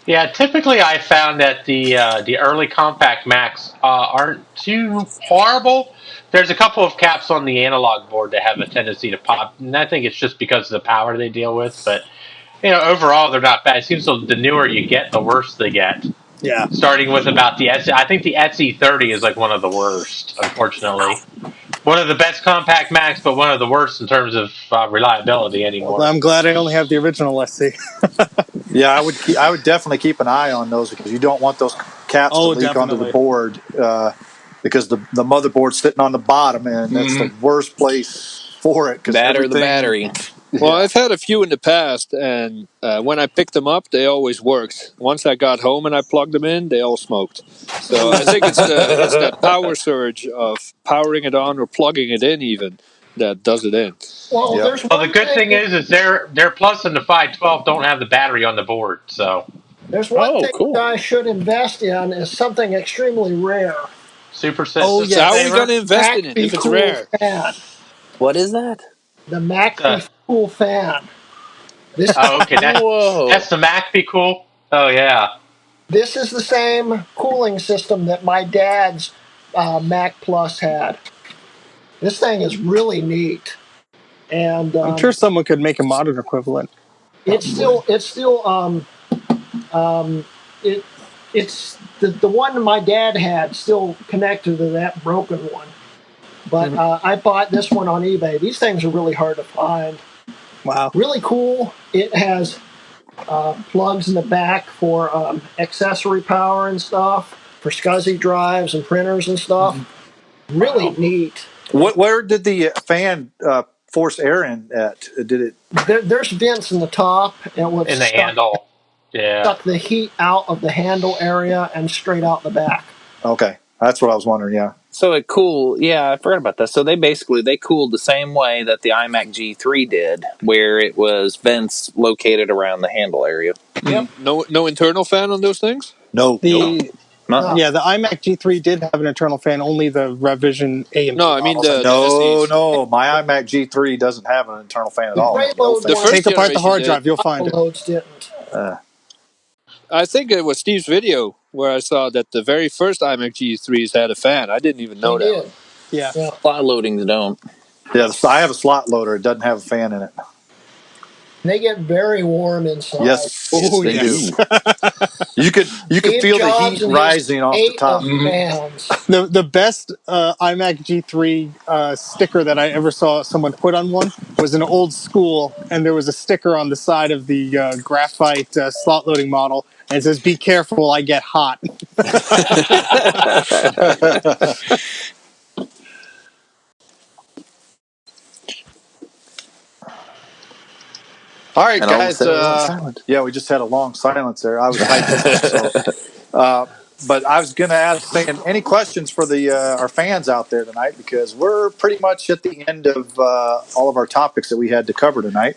Yeah, typically I found that the early compact Macs aren't too horrible. There's a couple of caps on the analog board that have a tendency to pop, and I think it's just because of the power they deal with. But overall they're not bad. It seems like the newer you get, the worse they get. yeah, Starting with about the SE, I think the SE30 is like one of the worst, unfortunately. One of the best compact Macs, but one of the worst in terms of reliability anymore. well, I'm glad I only have the original SC. Yeah, I would definitely keep an eye on those because you don't want those caps to leak onto the board because the motherboard's sitting on the bottom and that's the worst place for it. The battery. Well, I've had a few in the past, and when I picked them up, they always worked. Once I got home and I plugged them in, they all smoked. So I think it's that power surge of powering it on or plugging it in even that does it in. Well, Yep. there's Well, the one good thing thing. is their Plus and the 512 don't have the battery on the board, so There's one thing cool. you guys should invest in is something extremely rare. Super Oh, system. yes. So how are we going to invest in it Mac if it's Cool rare? Fan. What is that? The Mac Cool Fan. This Oh, okay. Whoa. That's the Mac be cool. Oh yeah. this is the same cooling system that my dad's Mac Plus had. This thing is really neat, and I'm sure someone could make a modern equivalent. it's still it's the one my dad had still connected to that broken one. But I bought this one on eBay. These things are really hard to find. Wow. Really cool. It has plugs in the back for accessory power and stuff, for SCSI drives and printers and stuff. Really neat. Where did the fan force air in at? Did it? There's vents in the top, and would In the handle. Yeah. suck the heat out of the handle area and straight out the back. Okay, that's what I was wondering. Yeah. So it cooled. Yeah, I forgot about that. So they cooled the same way that the iMac G3 did, where it was vents located around the handle area. Yep. No internal fan on those things? No. The iMac G3 did have an internal fan. Only the Revision AMD. No, I mean No, no. My iMac G3 doesn't have an internal fan at all. The first Take apart the generation hard did. drive, you'll find it. loads didn't. I think it was Steve's video where I saw that the very first iMac G3s had a fan. I didn't even know They that. did. Yeah. Slot loadings don't. Yeah, I have a slot loader. It doesn't have a fan in it. They get very warm inside. Yes, Oh, they yes. do. You could Steve feel the Jobs heat and his rising off the 8 top. of fans. The best iMac G3 sticker that I ever saw someone put on one was an old school, and there was a sticker on the side of the graphite slot loading model, and it says, "Be careful, I get hot." All right, And all of a guys. sudden it went silent. Yeah, we just had a long silence there. I was hyping. But I was going to ask, saying, any questions for the our fans out there tonight? Because we're pretty much at the end of all of our topics that we had to cover tonight,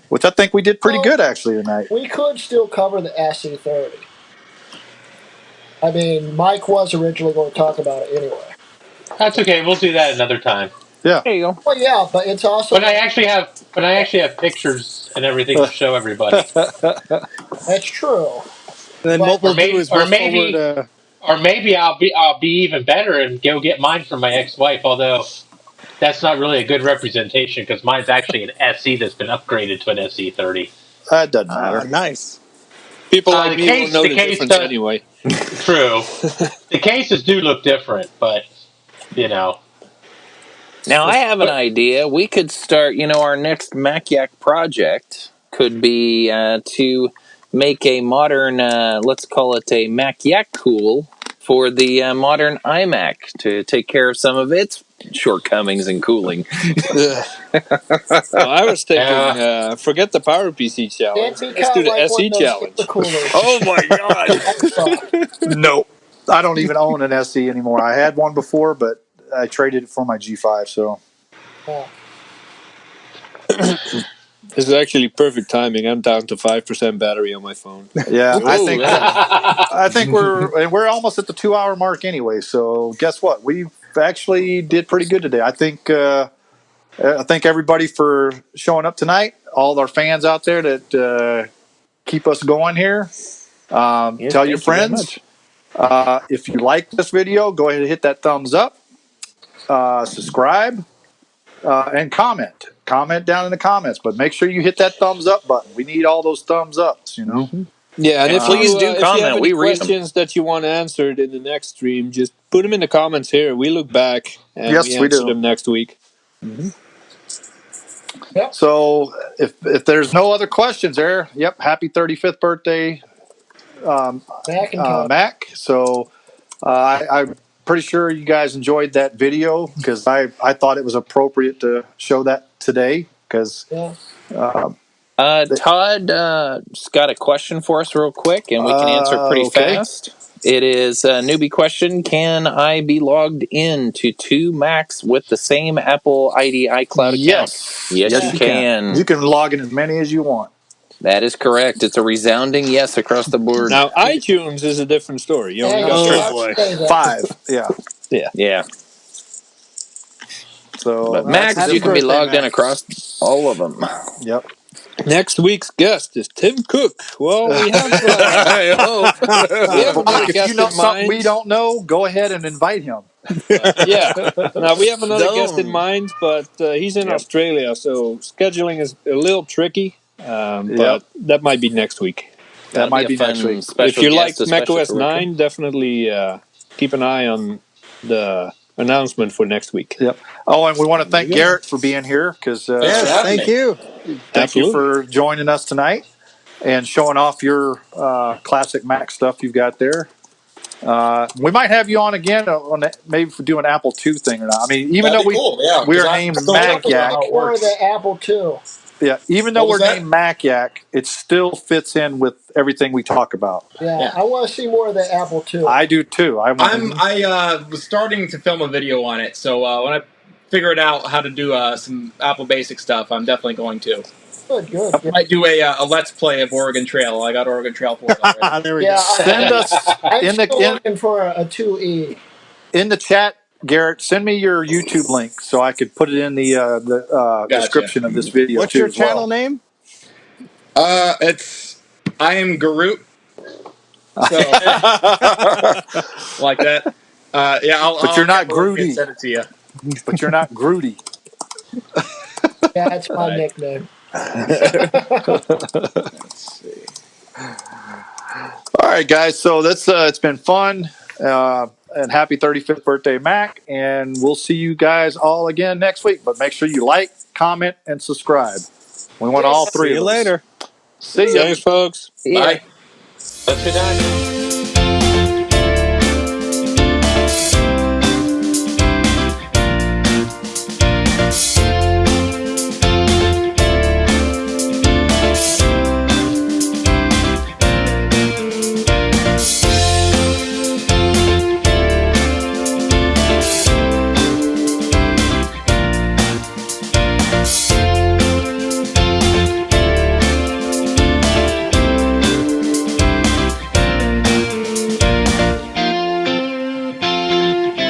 which I think we did pretty good actually tonight. We could still cover the SE30. I mean, Mike was originally going to talk about it anyway. That's okay. We'll do that another time. Yeah. There you go. Well, yeah, but it's also When I actually have pictures and everything to show everybody. that's true. And then what we'll do is we'll forward. Or maybe I'll be even better and go get mine from my ex-wife. Although that's not really a good representation because mine's actually an SE that's been upgraded to an SE30. That doesn't matter. Nice. People like me will know the difference anyway. True. The cases do look different, but you know. Now, I have an idea. We could start, our next Mac Yak project could be to make a modern, let's call it a Mac Yak cool for the modern iMac to take care of some of its shortcomings in cooling. Well, I was thinking, forget the PowerPC Can't challenge. be Let's kind do of the like one SE of those challenge. intercoolers. Oh my God! That sucks. No, I don't even own an SE anymore. I had one before, but I traded it for my G5. So Yeah. This is actually perfect timing. I'm down to 5% battery on my phone. yeah, Oh, I think we're almost at the 2 hour mark anyway. So guess what? We actually did pretty good today. I think everybody for showing up tonight. All our fans out there that keep us going here. yes, Tell your thank you very friends. much. If you like this video, go ahead and hit that thumbs up. Subscribe. And comment. Comment down in the comments, but make sure you hit that thumbs up button. We need all those thumbs ups, Yeah, and And if please do if you have comment. any We read them. questions that you want answered in the next stream, just put them in the comments here. We look back and we Yes, we answer do. them next week. Yep. So if there's no other questions there, yep, happy 35th birthday, Macintosh. Mac. So I'm pretty sure you guys enjoyed that video because I thought it was appropriate to show that today because Yeah. Todd's got a question for us real quick, and we can answer it pretty okay. fast. It is a newbie question. Can I be logged in to two Macs with the same Apple ID iCloud account? Yes, Yes, you can. You can log in as many as you want. That is correct. It's a resounding yes across the board. Now, iTunes is a different story. You only Yeah, got you three. have to say that. 5, yeah. Yeah. So But that's Macs, a you can be different- logged in across all of them. Yep. Next week's guest is Tim Cook. Well, we have I hope. we have another Look, if guest you know in something we mind. don't know, go ahead and invite him. Yeah. Now we have another guest in Don't. mind, but he's in Yep. Australia, so scheduling is a little tricky. But that might be next week. That might be fun next week. special If you like guest, especially macOS for retro. 9, definitely keep an eye on the announcement for next week. Yep. Oh, and we want to thank There you go. Garrett for being here because Yes, thank you. thank you Absolutely. for joining us tonight and showing off your classic Mac stuff you've got there. We might have you on again maybe for doing Apple II thing or not. I mean, even That'd though be cool, yeah, we 'cause are I named still Mac don't know how Yak, it More of works. the Apple II. yeah, even though What was we're that? named Mac Yak, it still fits in with everything we talk about. Yeah, Yeah. I want to see more of the Apple II. I do too. I was starting to film a video on it, so when I figured out how to do some Apple basic stuff, I'm definitely going to. Good. I might do a Let's Play of Oregon Trail. I got Oregon Trail 4 already. There we Yeah, go. Send us I'm in still the looking for a 2E. in the chat, Garrett. Send me your YouTube link so I could put it in the Gotcha. description of this video. What's too, your as well. channel name? It's I am Garut. So like that. Yeah, But you're not get one and Groody. send it to you. But you're not Groody. Yeah, that's my Right. nickname. Let's see. All right, guys. So that's it's been fun. And happy 35th birthday, Mac. And we'll see you guys all again next week. But make sure you like, comment, and subscribe. We want all three See of you those. later. See ya. Thanks, folks. Yeah. Bye. Good night.